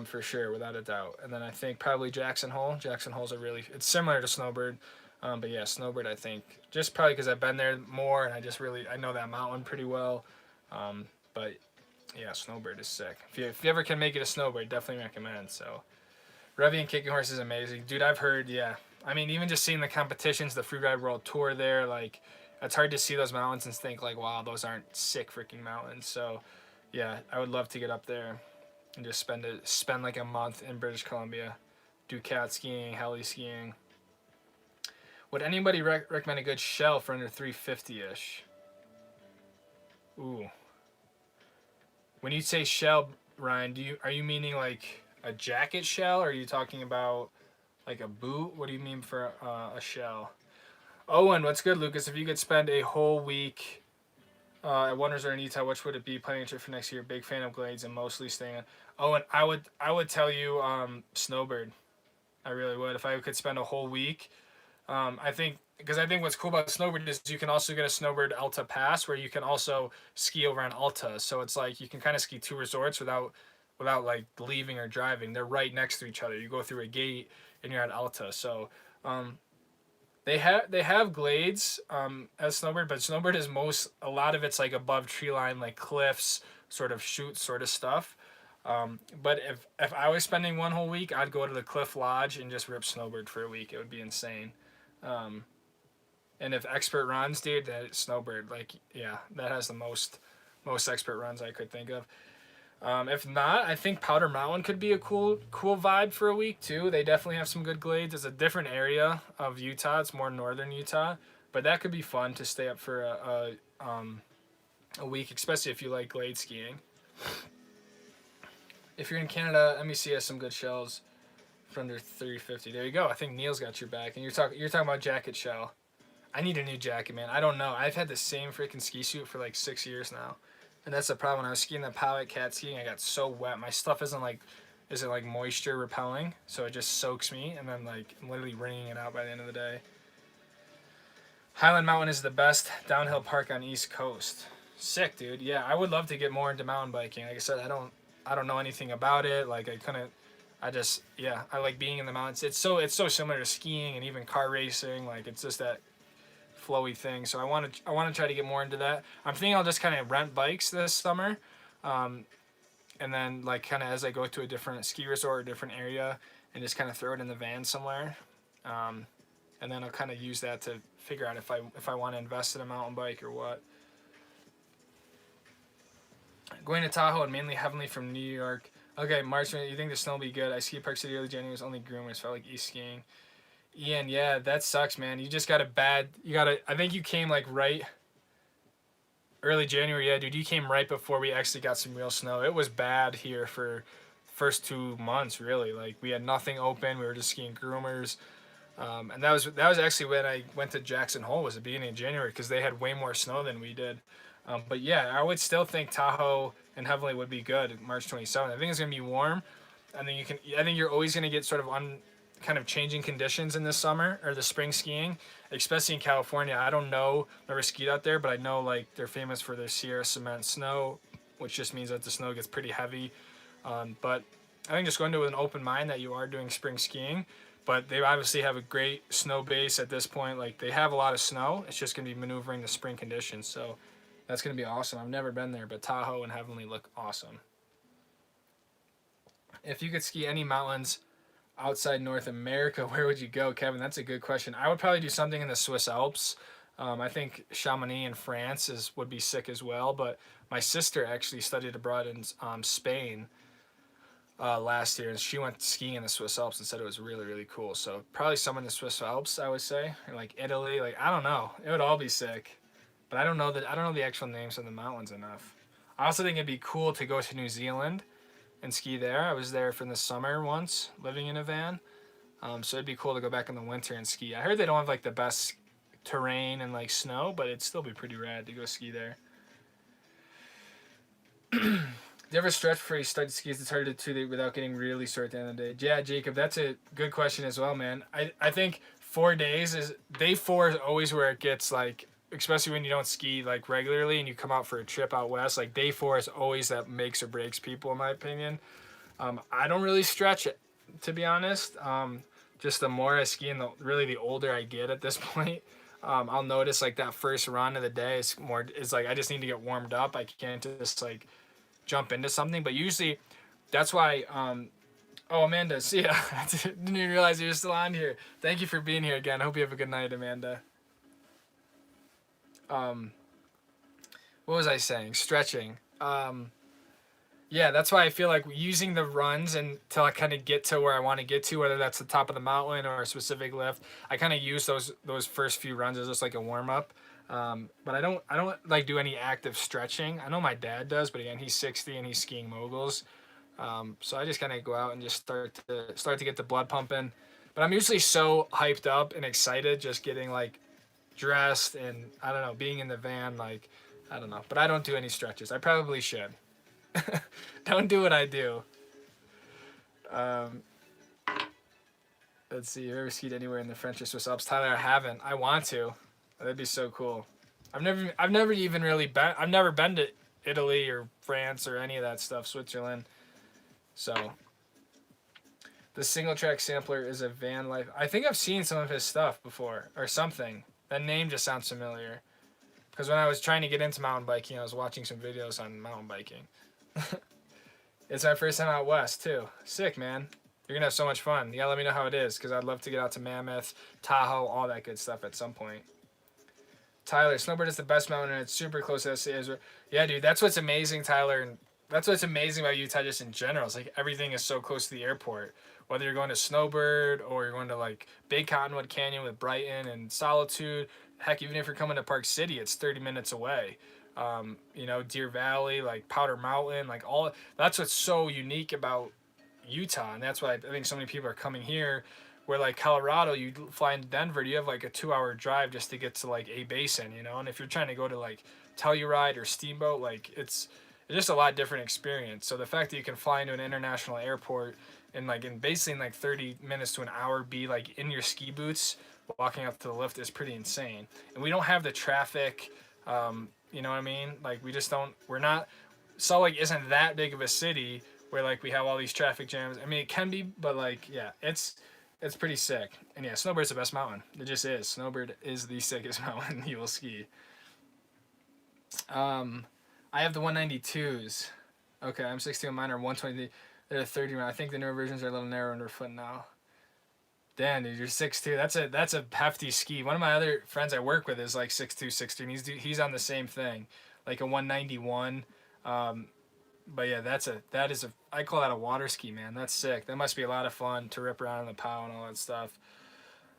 For sure, without a doubt. And then I think probably Jackson Hole. Jackson Hole's it's similar to Snowbird. But yeah, snowbird, I think, just probably because I've been there more and I know that mountain pretty well. But yeah, snowbird is sick. If you ever can make it a snowbird, definitely recommend. So Revy and Kicking Horse is amazing, dude. I've heard, yeah. I mean, even just seeing the competitions, the Freeride World Tour there, like it's hard to see those mountains and think like, wow, those aren't sick freaking mountains. So yeah, I would love to get up there and just spend like a month in British Columbia, do cat skiing, heli skiing. Would anybody recommend a good shell for under 350-ish? Ooh. When you say shell, Ryan, are you meaning like a jacket shell, or are you talking about like a boot? What do you mean for a shell? Owen, what's good, Lucas? If you could spend a whole week at one resort in Utah, which would it be? Planning a trip for next year. Big fan of glades and mostly staying on. Owen, I would tell you snowbird. I really would. If I could spend a whole week, I think what's cool about snowbird is you can also get a snowbird Alta pass where you can also ski over on Alta. So it's like you can kind of ski two resorts without like leaving or driving. They're right next to each other. You go through a gate and you're at Alta. So they have glades as snowbird, but snowbird is a lot of it's like above tree line, like cliffs, sort of chutes, sort of stuff. But if I was spending one whole week, I'd go to the Cliff Lodge and just rip snowbird for a week. It would be insane. And if expert runs, dude, that snowbird, like, yeah, that has the most expert runs I could think of. If not, I think Powder Mountain could be a cool vibe for a week too. They definitely have some good glades. It's a different area of Utah. It's more northern Utah, but that could be fun to stay up for a week, especially if you like glade skiing. If you're in Canada, MEC has some good shells for under 350. There you go. I think Neil's got your back, and you're talking about jacket shell. I need a new jacket, man. I don't know. I've had the same freaking ski suit for like 6 years now. And that's the problem. When I was skiing the Powhatan cat skiing, I got so wet. My stuff isn't like moisture repelling, so it just soaks me, and then like I'm literally wringing it out by the end of the day. Highland Mountain is the best downhill park on East Coast. Sick, dude. Yeah, I would love to get more into mountain biking. Like I said, I don't know anything about it. Like I like being in the mountains. It's so similar to skiing and even car racing. Like it's just that flowy thing. So I want to try to get more into that. I'm thinking I'll just kind of rent bikes this summer, and then like kind of as I go to a different ski resort or different area, and just kind of throw it in the van somewhere, and then I'll kind of use that to figure out if I want to invest in a mountain bike or what. Going to Tahoe and mainly heavenly from New York. Okay, March, you think the snow will be good? I ski Park City early January was only groomers. Felt like east skiing. Ian, yeah, that sucks, man. You just got I think you came like right early January. Yeah, dude, you came right before we actually got some real snow. It was bad here for first 2 months, really. Like we had nothing open. We were just skiing groomers. And that was actually when I went to Jackson Hole, was the beginning of January, because they had way more snow than we did. But yeah, I would still think Tahoe and Heavenly would be good March 27th. I think it's gonna be warm. I think you're always gonna get sort of kind of changing conditions in the summer or the spring skiing, especially in California. I don't know, never skied out there, but I know like they're famous for their Sierra cement snow, which just means that the snow gets pretty heavy. But I think just going to with an open mind that you are doing spring skiing. But they obviously have a great snow base at this point. Like they have a lot of snow. It's just gonna be maneuvering the spring conditions. So that's going to be awesome. I've never been there, but Tahoe and Heavenly look awesome. If you could ski any mountains outside North America, where would you go, Kevin? That's a good question. I would probably do something in the Swiss Alps. I think Chamonix in France would be sick as well, but my sister actually studied abroad in Spain last year, and she went skiing in the Swiss Alps and said it was really, really cool. So probably some in the Swiss Alps, I would say, or like Italy. Like I don't know. It would all be sick. But I don't know the actual names of the mountains enough. I also think it'd be cool to go to New Zealand and ski there. I was there for the summer once, living in a van. So it'd be cool to go back in the winter and ski. I heard they don't have like the best terrain and like snow, but it'd still be pretty rad to go ski there. Do you ever stretch before you start to ski? It's harder to do without getting really sore at the end of the day. Yeah, Jacob, that's a good question as well, man. I think 4 days day 4 is always where it gets like, especially when you don't ski like regularly and you come out for a trip out west, like day 4 is always that makes or breaks people, in my opinion. I don't really stretch it, to be honest. just the more I ski and really the older I get at this point, I'll notice like that first run of the day is like I just need to get warmed up. I can't just like jump into something. But usually that's why. Oh, Amanda, see ya. I didn't even realize you were still on here. Thank you for being here again. Hope you have a good night, Amanda. What was I saying? Stretching. Yeah, that's why I feel like using the runs until I kind of get to where I want to get to, whether that's the top of the mountain or a specific lift. I kind of use those first few runs as just like a warm up. But I don't like do any active stretching. I know my dad does, but again, he's 60 and he's skiing moguls. So I just kind of go out and just start to get the blood pumping. But I'm usually so hyped up and excited, just getting like dressed and I don't know, being in the van, like I don't know. But I don't do any stretches. I probably should. Don't do what I do. Let's see. You ever skied anywhere in the French or Swiss Alps? Tyler, I haven't. I want to. That'd be so cool. I've never even really been. I've never been to Italy or France or any of that stuff. Switzerland. So. The single track sampler is a van life. I think I've seen some of his stuff before or something. That name just sounds familiar. Because when I was trying to get into mountain biking, I was watching some videos on mountain biking. It's my first time out west too. Sick, man. You're gonna have so much fun. You gotta let me know how it is, because I'd love to get out to Mammoth, Tahoe, all that good stuff at some point. Tyler, snowbird is the best mountain and it's super close to SCA. Yeah, dude, that's what's amazing, Tyler, and that's what's amazing about Utah just in general. It's like everything is so close to the airport. Whether you're going to Snowbird or you're going to like Big Cottonwood Canyon with Brighton and Solitude, heck, even if you're coming to Park City, it's 30 minutes away. You know, Deer Valley, like Powder Mountain, like all that's what's so unique about Utah, and that's why I think so many people are coming here. Where like Colorado, you fly into Denver, you have like a 2-hour drive just to get to like a basin, you know. And if you're trying to go to like Telluride or Steamboat, like it's just a lot different experience. So the fact that you can fly into an international airport and like in basically in like 30 minutes to an hour, be like in your ski boots walking up to the lift is pretty insane. And we don't have the traffic. You know what I mean? Like we just don't. We're not. Salt Lake isn't that big of a city where like we have all these traffic jams. I mean, it can be, but like yeah, it's pretty sick. And yeah, Snowbird's the best mountain. It just is. Snowbird is the sickest mountain you will ski. I have the 192s. Okay, I'm 60 on mine are 120. They're 30. I think the newer versions are a little narrow underfoot now. Damn, dude, you're 6'2". That's a hefty ski. One of my other friends I work with is like 6'2", 6'3". He's on the same thing, like a 191. But yeah, that is a I call that a water ski, man. That's sick. That must be a lot of fun to rip around in the POW and all that stuff.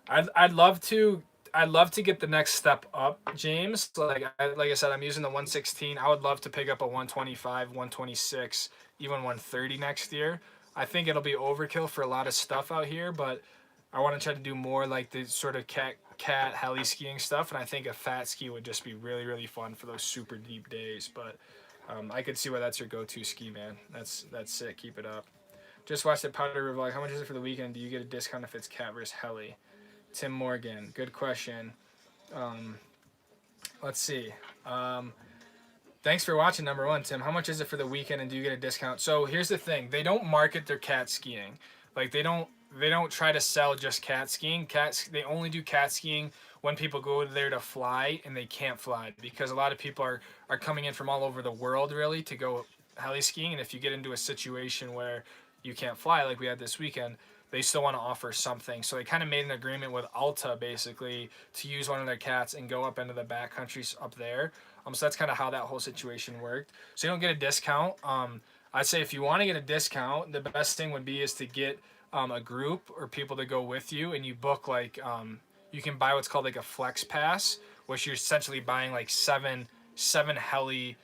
I'd love to get the next step up, James. Like I said, I'm using the 116. I would love to pick up a 125, 126, even 130 next year. I think it'll be overkill for a lot of stuff out here, but I want to try to do more like the sort of cat heli skiing stuff, and I think a fat ski would just be really, really fun for those super deep days. But I could see why that's your go-to ski, man. That's sick. Keep it up. Just watched the Powder River vlog. How much is it for the weekend? Do you get a discount if it's cat versus heli? Tim Morgan, good question. Let's see. Thanks for watching, number one, Tim. How much is it for the weekend, and do you get a discount? So here's the thing: they don't market their cat skiing. Like they don't try to sell just cat skiing. They only do cat skiing when people go there to fly and they can't fly, because a lot of people are coming in from all over the world really to go heli skiing. And if you get into a situation where you can't fly, like we had this weekend, they still want to offer something. So they kind of made an agreement with Alta basically to use one of their cats and go up into the back countries up there. So that's kind of how that whole situation worked. So you don't get a discount. I'd say if you want to get a discount, the best thing would be is to get a group or people to go with you, and you book like you can buy what's called like a flex pass, which you're essentially buying like seven heli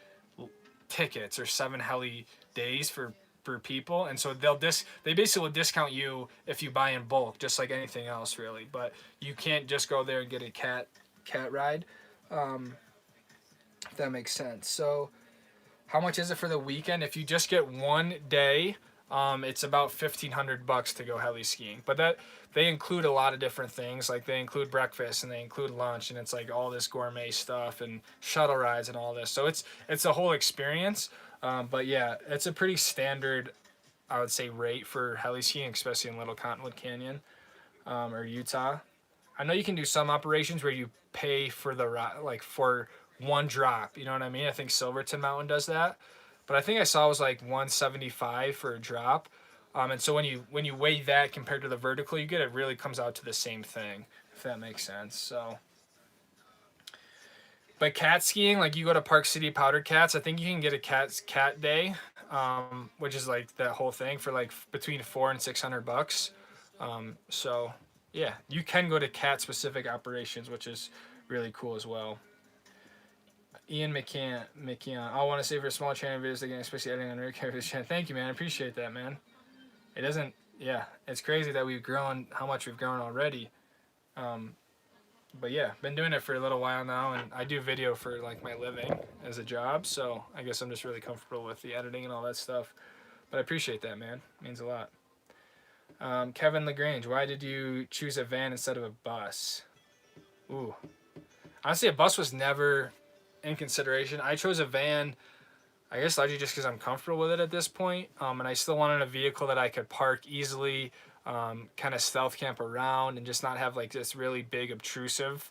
tickets or 7 heli days for people, and so they basically will discount you if you buy in bulk, just like anything else really. But you can't just go there and get a cat ride, if that makes sense. So how much is it for the weekend? If you just get one day, it's about $1,500 to go heli skiing. But that they include a lot of different things. Like they include breakfast and they include lunch, and it's like all this gourmet stuff and shuttle rides and all this. So it's a whole experience. But yeah, it's a pretty standard, I would say, rate for heli skiing, especially in Little Cottonwood Canyon. or Utah. I know you can do some operations where you pay for the like for one drop. You know what I mean? I think Silverton Mountain does that, but I think I saw it was like 175 for a drop. And so when you weigh that compared to the vertical you get, it really comes out to the same thing, if that makes sense. So, but cat skiing, like you go to Park City Powdered Cats, I think you can get a cat day, which is like that whole thing for like between $400 and $600. So yeah, you can go to cat specific operations, which is really cool as well. Ian McKeon. I want to say for small channel videos again, especially editing on Rick Harris channel. Thank you, man. I appreciate that, man. It doesn't. Yeah, it's crazy that we've grown, how much we've grown already. But yeah, been doing it for a little while now, and I do video for like my living as a job, so I guess I'm just really comfortable with the editing and all that stuff. But I appreciate that, man. It means a lot. Kevin LaGrange, why did you choose a van instead of a bus? Ooh. Honestly, a bus was never in consideration. I chose a van, I guess largely just because I'm comfortable with it at this point. And I still wanted a vehicle that I could park easily, kind of stealth camp around, and just not have like this really big obtrusive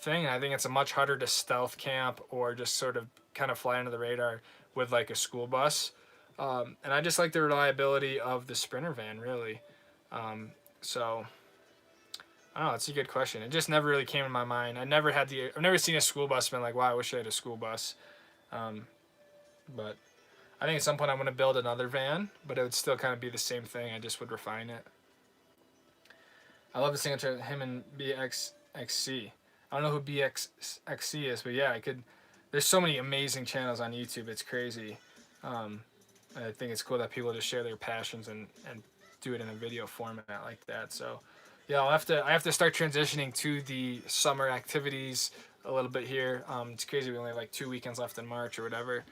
thing. And I think it's a much harder to stealth camp or just sort of kind of fly under the radar with like a school bus. And I just like the reliability of the Sprinter van, really. So I don't know, it's a good question. It just never really came in my mind. I've never seen a school bus and been like, wow, I wish I had a school bus. But I think at some point I'm going to build another van, but it would still kind of be the same thing. I just would refine it. I love the single track, him and BXXC. I don't know who BXXC is, but yeah, there's so many amazing channels on YouTube. It's crazy. I think it's cool that people just share their passions and do it in a video format like that. So yeah, I have to start transitioning to the summer activities a little bit here. It's crazy. We only have like 2 weekends left in March or whatever.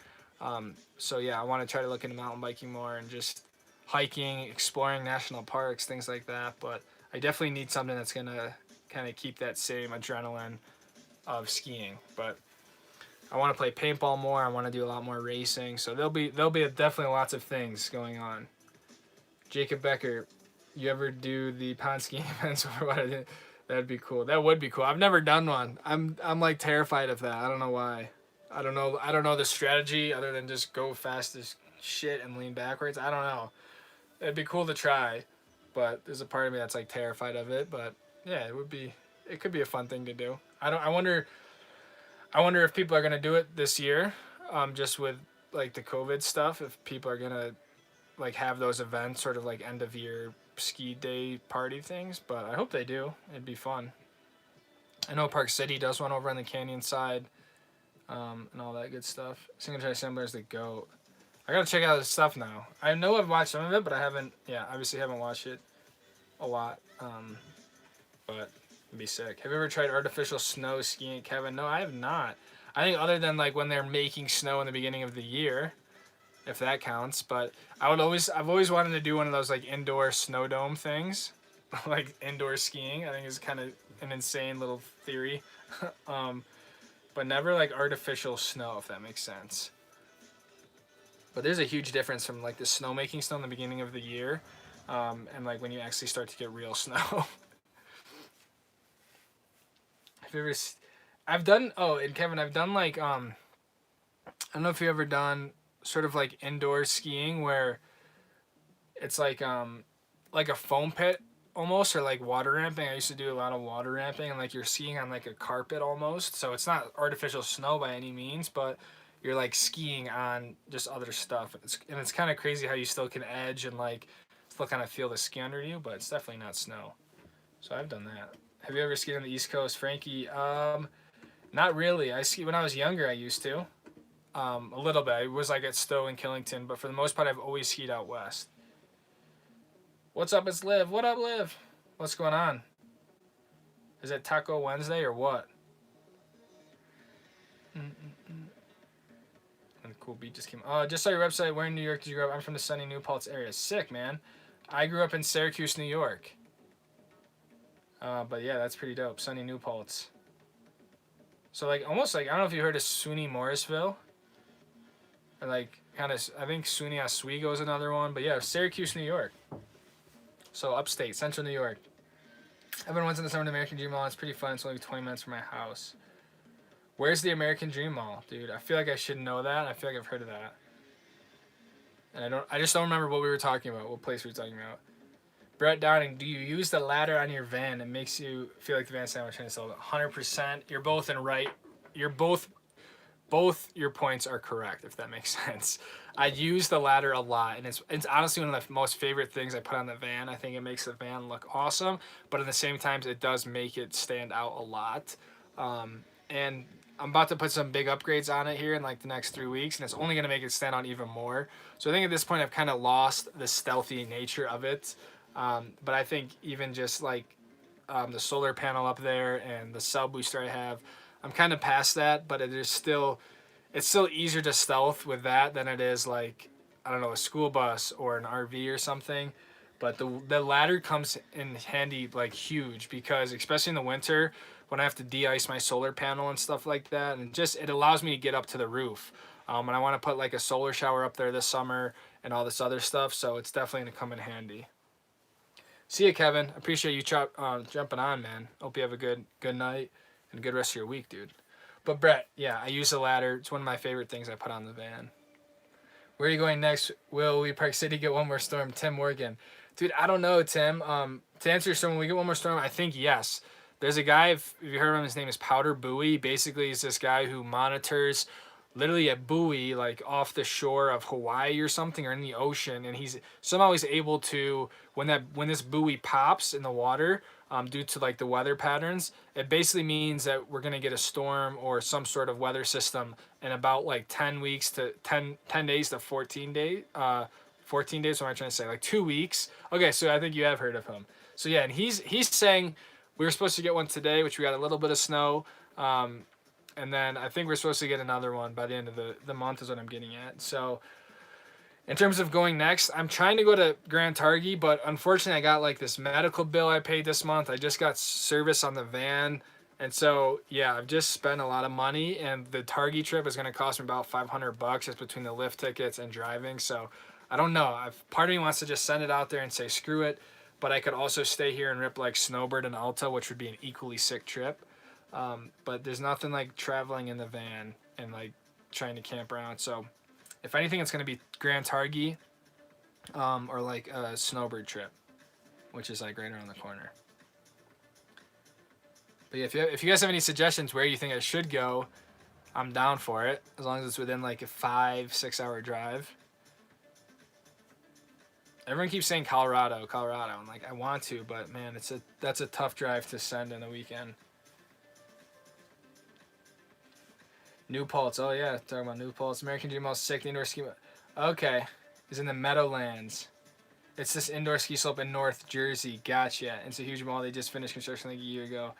So yeah, I want to try to look into mountain biking more and just hiking, exploring national parks, things like that. But I definitely need something that's going to kind of keep that same adrenaline of skiing. But I want to play paintball more. I want to do a lot more racing. So there'll be definitely lots of things going on. Jacob Becker, you ever do the pond skiing events or what? That'd be cool. That would be cool. I've never done one. I'm like terrified of that. I don't know why. I don't know the strategy other than just go fast as shit and lean backwards. I don't know. It'd be cool to try, but there's a part of me that's like terrified of it. But yeah, it could be a fun thing to do. I wonder if people are gonna do it this year, just with like the COVID stuff. If people are gonna like have those events, sort of like end of year ski day party things. But I hope they do. It'd be fun. I know Park City does one over on the canyon side, and all that good stuff. Single track assembler is the GOAT. I gotta check out his stuff now. I know I've watched some of it, but I haven't. Yeah, obviously haven't watched it a lot. But it'd be sick. Have you ever tried artificial snow skiing, Kevin? No, I have not. I think other than like when they're making snow in the beginning of the year, if that counts. But I've always wanted to do one of those like indoor snow dome things, like indoor skiing. I think is kind of an insane little theory, but never like artificial snow, if that makes sense. But there's a huge difference from like the snow making snow in the beginning of the year, and like when you actually start to get real snow. Have you ever? I've done. Oh, and Kevin, I've done like I don't know if you've ever done sort of like indoor skiing where it's like a foam pit almost, or like water ramping. I used to do a lot of water ramping, and like you're skiing on like a carpet almost. So it's not artificial snow by any means, but you're like skiing on just other stuff. And it's kind of crazy how you still can edge and like still kind of feel the ski under you, but it's definitely not snow. So I've done that. Have you ever skied on the East Coast, Frankie? Not really. I skied when I was younger. I used to. A little bit. It was like at Stowe and Killington, but for the most part, I've always skied out west. What's up, it's Liv. What up, Liv? What's going on? Is it Taco Wednesday or what? And a cool beat just came. Just saw your website. Where in New York did you grow up? I'm from the sunny New Paltz area. Sick, man. I grew up in Syracuse, New York. But yeah, that's pretty dope. Sunny New Paltz. So like almost like, I don't know if you heard of SUNY Morrisville. Or like kind of, I think SUNY Oswego is another one. But yeah, Syracuse, New York. So upstate, central New York. I've been once in the summer to American Dream Mall. It's pretty fun. It's only 20 minutes from my house. Where's the American Dream Mall, dude? I feel like I should know that. I feel like I've heard of that. And I just don't remember what we were talking about, what place we were talking about. Brett Downing, do you use the ladder on your van? It makes you feel like the van sandwich trying to sell it. 100%. You're both in right. You're both your points are correct, if that makes sense. I use the ladder a lot, and it's honestly one of the most favorite things I put on the van. I think it makes the van look awesome, but at the same time, it does make it stand out a lot. And I'm about to put some big upgrades on it here in like the next 3 weeks, and it's only going to make it stand out even more. So I think at this point, I've kind of lost the stealthy nature of it. But I think even just like the solar panel up there and the sub booster I have, I'm kind of past that, but it's still easier to stealth with that than it is like, I don't know, a school bus or an RV or something. But the ladder comes in handy like huge, because especially in the winter when I have to de-ice my solar panel and stuff like that, and just it allows me to get up to the roof. And I want to put like a solar shower up there this summer and all this other stuff, so it's definitely going to come in handy. See you, Kevin. Appreciate you jumping on, man. Hope you have a good night and a good rest of your week, dude. But Brett, yeah, I use the ladder. It's one of my favorite things I put on the van. Where are you going next? Will we Park City get one more storm? Tim Morgan. Dude, I don't know, Tim. To answer your storm, when we get one more storm, I think yes. There's a guy, if you heard of him, his name is Powder Buoy. Basically, he's this guy who monitors literally a buoy like off the shore of Hawaii or something, or in the ocean, and he's able to, when this buoy pops in the water, due to like the weather patterns, it basically means that we're gonna get a storm or some sort of weather system in about like 10 weeks to 10 days to 14 days. 14 days, what am I trying to say? Like 2 weeks. Okay, so I think you have heard of him. So yeah, and he's saying we were supposed to get one today, which we got a little bit of snow. And then I think we're supposed to get another one by the end of the month is what I'm getting at. So in terms of going next, I'm trying to go to Grand Targhee, but unfortunately I got like this medical bill I paid this month. I just got service on the van. And so, yeah, I've just spent a lot of money, and the Targhee trip is going to cost me about $500 just between the lift tickets and driving. So I don't know. Part of me wants to just send it out there and say, screw it. But I could also stay here and rip like Snowbird and Alta, which would be an equally sick trip. But there's nothing like traveling in the van and like trying to camp around. So if anything, it's going to be Grand Targhee, or like a Snowbird trip, which is like right around the corner. But yeah, if you guys have any suggestions where you think I should go, I'm down for it, as long as it's within like a 5-6 hour drive. Everyone keeps saying Colorado. I'm like, I want to, but man, that's a tough drive to send in a weekend. New Paltz. Oh yeah, talking about New Paltz. American Dream Mall sick. The indoor ski. Okay, it's in the Meadowlands. It's this indoor ski slope in North Jersey. Gotcha. It's a huge mall. They just finished construction like a year ago.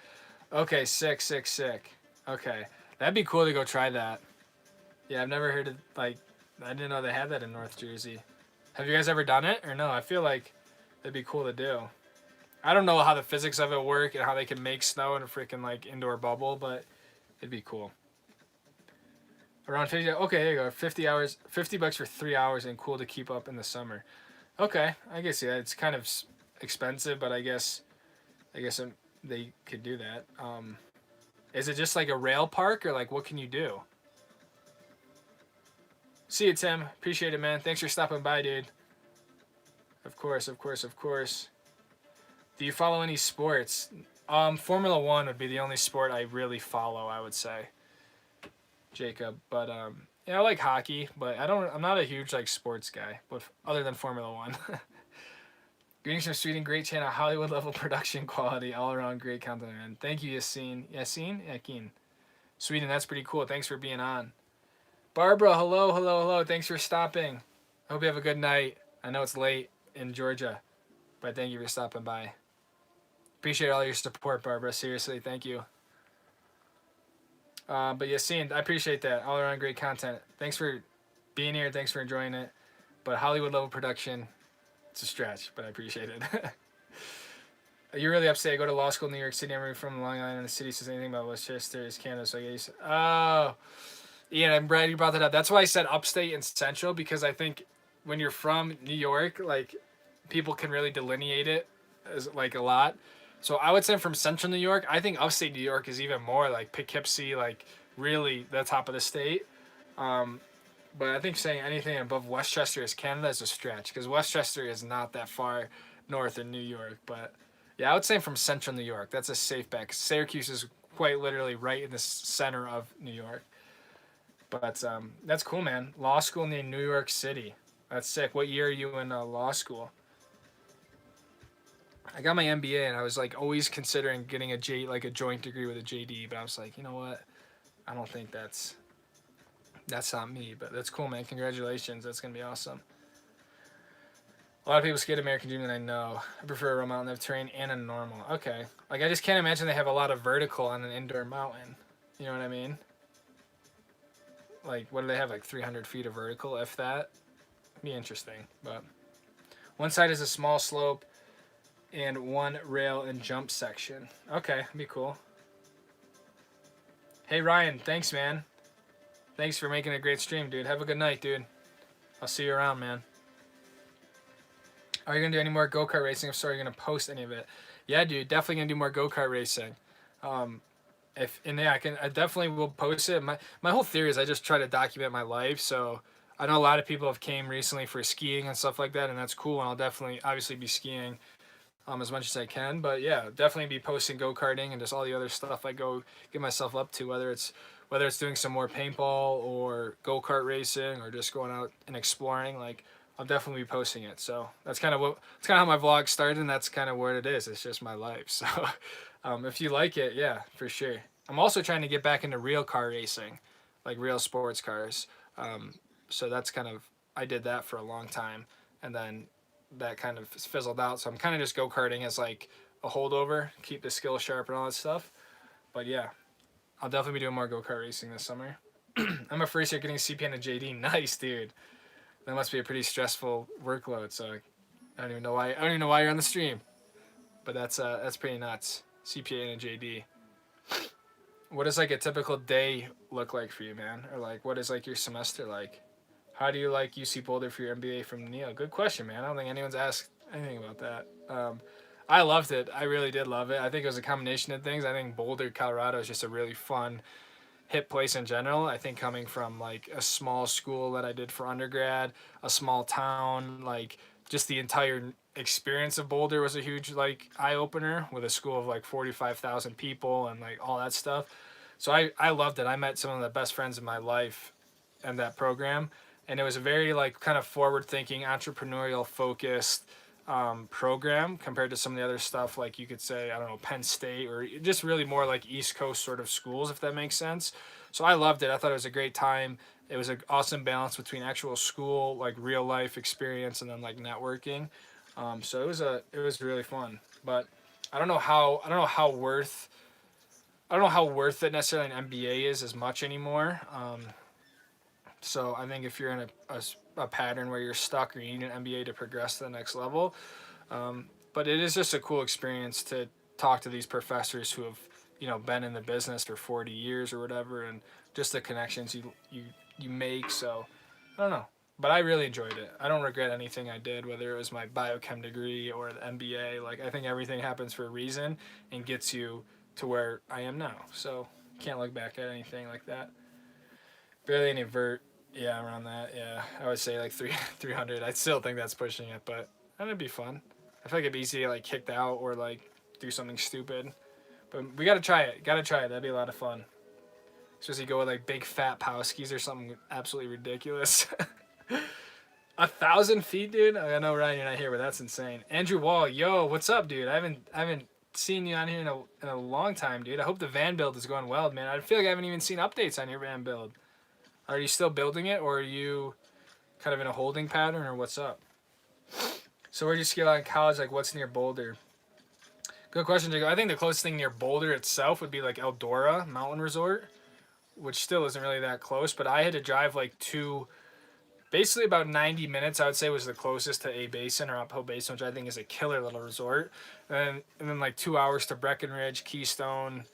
Okay, sick. Okay, that'd be cool to go try that. Yeah, I've never heard of, like, I didn't know they had that in North Jersey. Have you guys ever done it or no? I feel like that'd be cool to do. I don't know how the physics of it work and how they can make snow in a freaking like indoor bubble, but it'd be cool. Around 50. Okay, there you go. 50 hours, $50 for 3 hours, and cool to keep up in the summer. Okay, I guess yeah, it's kind of expensive, but I guess they could do that. Is it just like a rail park, or like what can you do? See you, Tim. Appreciate it, man. Thanks for stopping by, dude. Of course. Do you follow any sports? Formula One would be the only sport I really follow, I would say. Jacob, but yeah, I like hockey, but I'm not a huge like sports guy, but other than Formula One. Greetings from Sweden, great channel, Hollywood level production quality, all around great content, man. Thank you, Yasin. Sweden, that's pretty cool. Thanks for being on. Barbara, hello. Thanks for stopping. I hope you have a good night. I know it's late in Georgia, but thank you for stopping by. Appreciate all your support, Barbara. Seriously, thank you. But Yassine, I appreciate that. All around great content. Thanks for being here. Thanks for enjoying it. But Hollywood level production, it's a stretch, but I appreciate it. You're really upset. I go to law school in New York City. I'm from Long Island, and the city says anything about Westchester is Canada. So I guess, oh, Ian, I'm glad you brought that up. That's why I said upstate and central, because I think when you're from New York, like, people can really delineate it as like a lot. So I would say from central New York, I think upstate New York is even more like Poughkeepsie, like really the top of the state. Um, but I think saying anything above Westchester is Canada is a stretch because Westchester is not that far north in New York. But yeah, I would say from central New York. That's a safe bet. 'Cause Syracuse is quite literally right in the center of New York. But that's cool, man. Law school in New York City. That's sick. What year are you in law school? I got my MBA and I was like always considering getting like a joint degree with a JD, but I was like, you know what? I don't think that's not me. But that's cool, man. Congratulations. That's gonna be awesome. A lot of people skate American Dream that I know. I prefer a real mountain of terrain and a normal. Okay. Like I just can't imagine they have a lot of vertical on an indoor mountain. You know what I mean? Like what do they have? Like 300 feet of vertical, if that. Be interesting. But one side is a small slope and one rail and jump section. Okay, be cool. Hey Ryan, thanks man. Thanks for making a great stream, dude. Have a good night, dude. I'll see you around, man. Are you gonna do any more go-kart racing? If so, are you gonna post any of it? Yeah, dude, definitely gonna do more go-kart racing. I definitely will post it. My whole theory is I just try to document my life. So I know a lot of people have came recently for skiing and stuff like that, and that's cool. And I'll definitely obviously be skiing as much as I can. But yeah, definitely be posting go-karting and just all the other stuff I go get myself up to, whether it's doing some more paintball or go-kart racing or just going out and exploring. Like I'll definitely be posting it. So that's kind of how my vlog started, and that's kind of what it is. It's just my life. So if you like it, yeah, for sure. I'm also trying to get back into real car racing, like real sports cars. So that's kind of I did that for a long time, and then that kind of fizzled out. So I'm kind of just go-karting as like a holdover, keep the skill sharp and all that stuff. But yeah, I'll definitely be doing more go-kart racing this summer. I'm a first year getting CPA and a JD. Nice, dude. That must be a pretty stressful workload. So I don't even know why you're on the stream. But that's pretty nuts. CPA and a JD. What does like a typical day look like for you, man? Or like what is like your semester like? How do you like UC Boulder for your MBA from Neil? Good question, man. I don't think anyone's asked anything about that. I loved it. I really did love it. I think it was a combination of things. I think Boulder, Colorado is just a really fun, hip place in general. I think coming from like a small school that I did for undergrad, a small town, like just the entire experience of Boulder was a huge like eye opener with a school of like 45,000 people and like all that stuff. So I loved it. I met some of the best friends in my life in that program, and it was a very like kind of forward thinking, entrepreneurial focused program compared to some of the other stuff like you could say I don't know Penn State or just really more like East Coast sort of schools, if that makes sense. So I loved it. I thought it was a great time. It was an awesome balance between actual school, like real life experience, and then like networking. So it was really fun. But I don't know how worth it necessarily an MBA is as much anymore. So I think if you're in a pattern where you're stuck or you need an MBA to progress to the next level, but it is just a cool experience to talk to these professors who have been in the business for 40 years or whatever, and just the connections you make. So I don't know, but I really enjoyed it. I don't regret anything I did, whether it was my biochem degree or the MBA. Like I think everything happens for a reason and gets you to where I am now. So can't look back at anything like that. Barely any vert. Yeah, around that. Yeah, I would say like 300. I still think that's pushing it, but that'd be fun. I feel like it'd be easy to get like kicked out or like do something stupid. But we gotta try it. Gotta try it. That'd be a lot of fun. Especially go with like big fat pow skis or something absolutely ridiculous. 1,000 feet, dude. I know Ryan, you're not here, but that's insane. Andrew Wall, yo, what's up, dude? I haven't seen you on here in a long time, dude. I hope the van build is going well, man. I feel like I haven't even seen updates on your van build. Are you still building it, or are you kind of in a holding pattern, or what's up? So where'd you ski out in college? Like, what's near Boulder? Good question, Jacob. I think the closest thing near Boulder itself would be like Eldora Mountain Resort, which still isn't really that close. But I had to drive like basically about 90 minutes, I would say, was the closest to A Basin or Uphill Basin, which I think is a killer little resort. And then like 2 hours to Breckenridge, Keystone,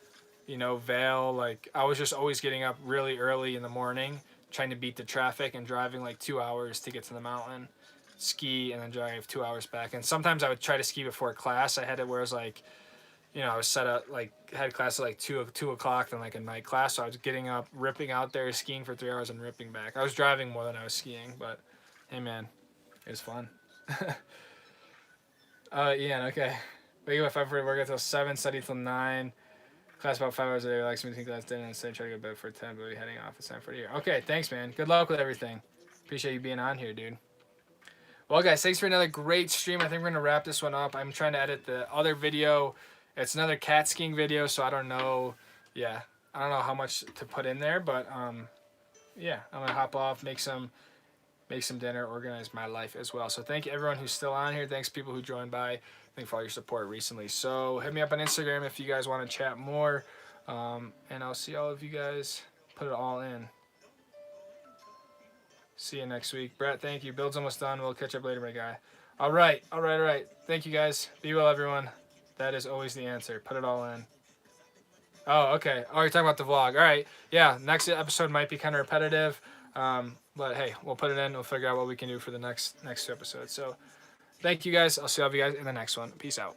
Vail. Like I was just always getting up really early in the morning, trying to beat the traffic and driving like 2 hours to get to the mountain, ski, and then drive 2 hours back. And sometimes I would try to ski before class. I had it where it was like you know, I was set up, like, had class at like 2 o'clock, then like a night class. So I was getting up, ripping out there, skiing for 3 hours, and ripping back. I was driving more than I was skiing, but hey, man, it was fun. Ian, okay. Wake up at 5:40, work until 7, study till 9. Class about 5 hours a day, relax between class, dinner, and try to go to bed for 10, but we're heading off at 7:40 here. Okay, thanks, man. Good luck with everything. Appreciate you being on here, dude. Well, guys, thanks for another great stream. I think we're going to wrap this one up. I'm trying to edit the other video. It's another cat skiing video, so I don't know. Yeah, I don't know how much to put in there, but yeah, I'm going to hop off, make some dinner, organize my life as well. So thank you, everyone who's still on here. Thanks, people who joined by. Thank you for all your support recently. So hit me up on Instagram if you guys want to chat more, and I'll see all of you guys. Put it all in. See you next week. Brett, thank you. Build's almost done. We'll catch up later, my guy. All right. Thank you, guys. Be well, everyone. That is always the answer. Put it all in. Oh, okay. Oh, you're talking about the vlog. All right. Yeah, next episode might be kind of repetitive, but hey, we'll put it in. We'll figure out what we can do for the next 2 episodes. So thank you, guys. I'll see all of you guys in the next one. Peace out.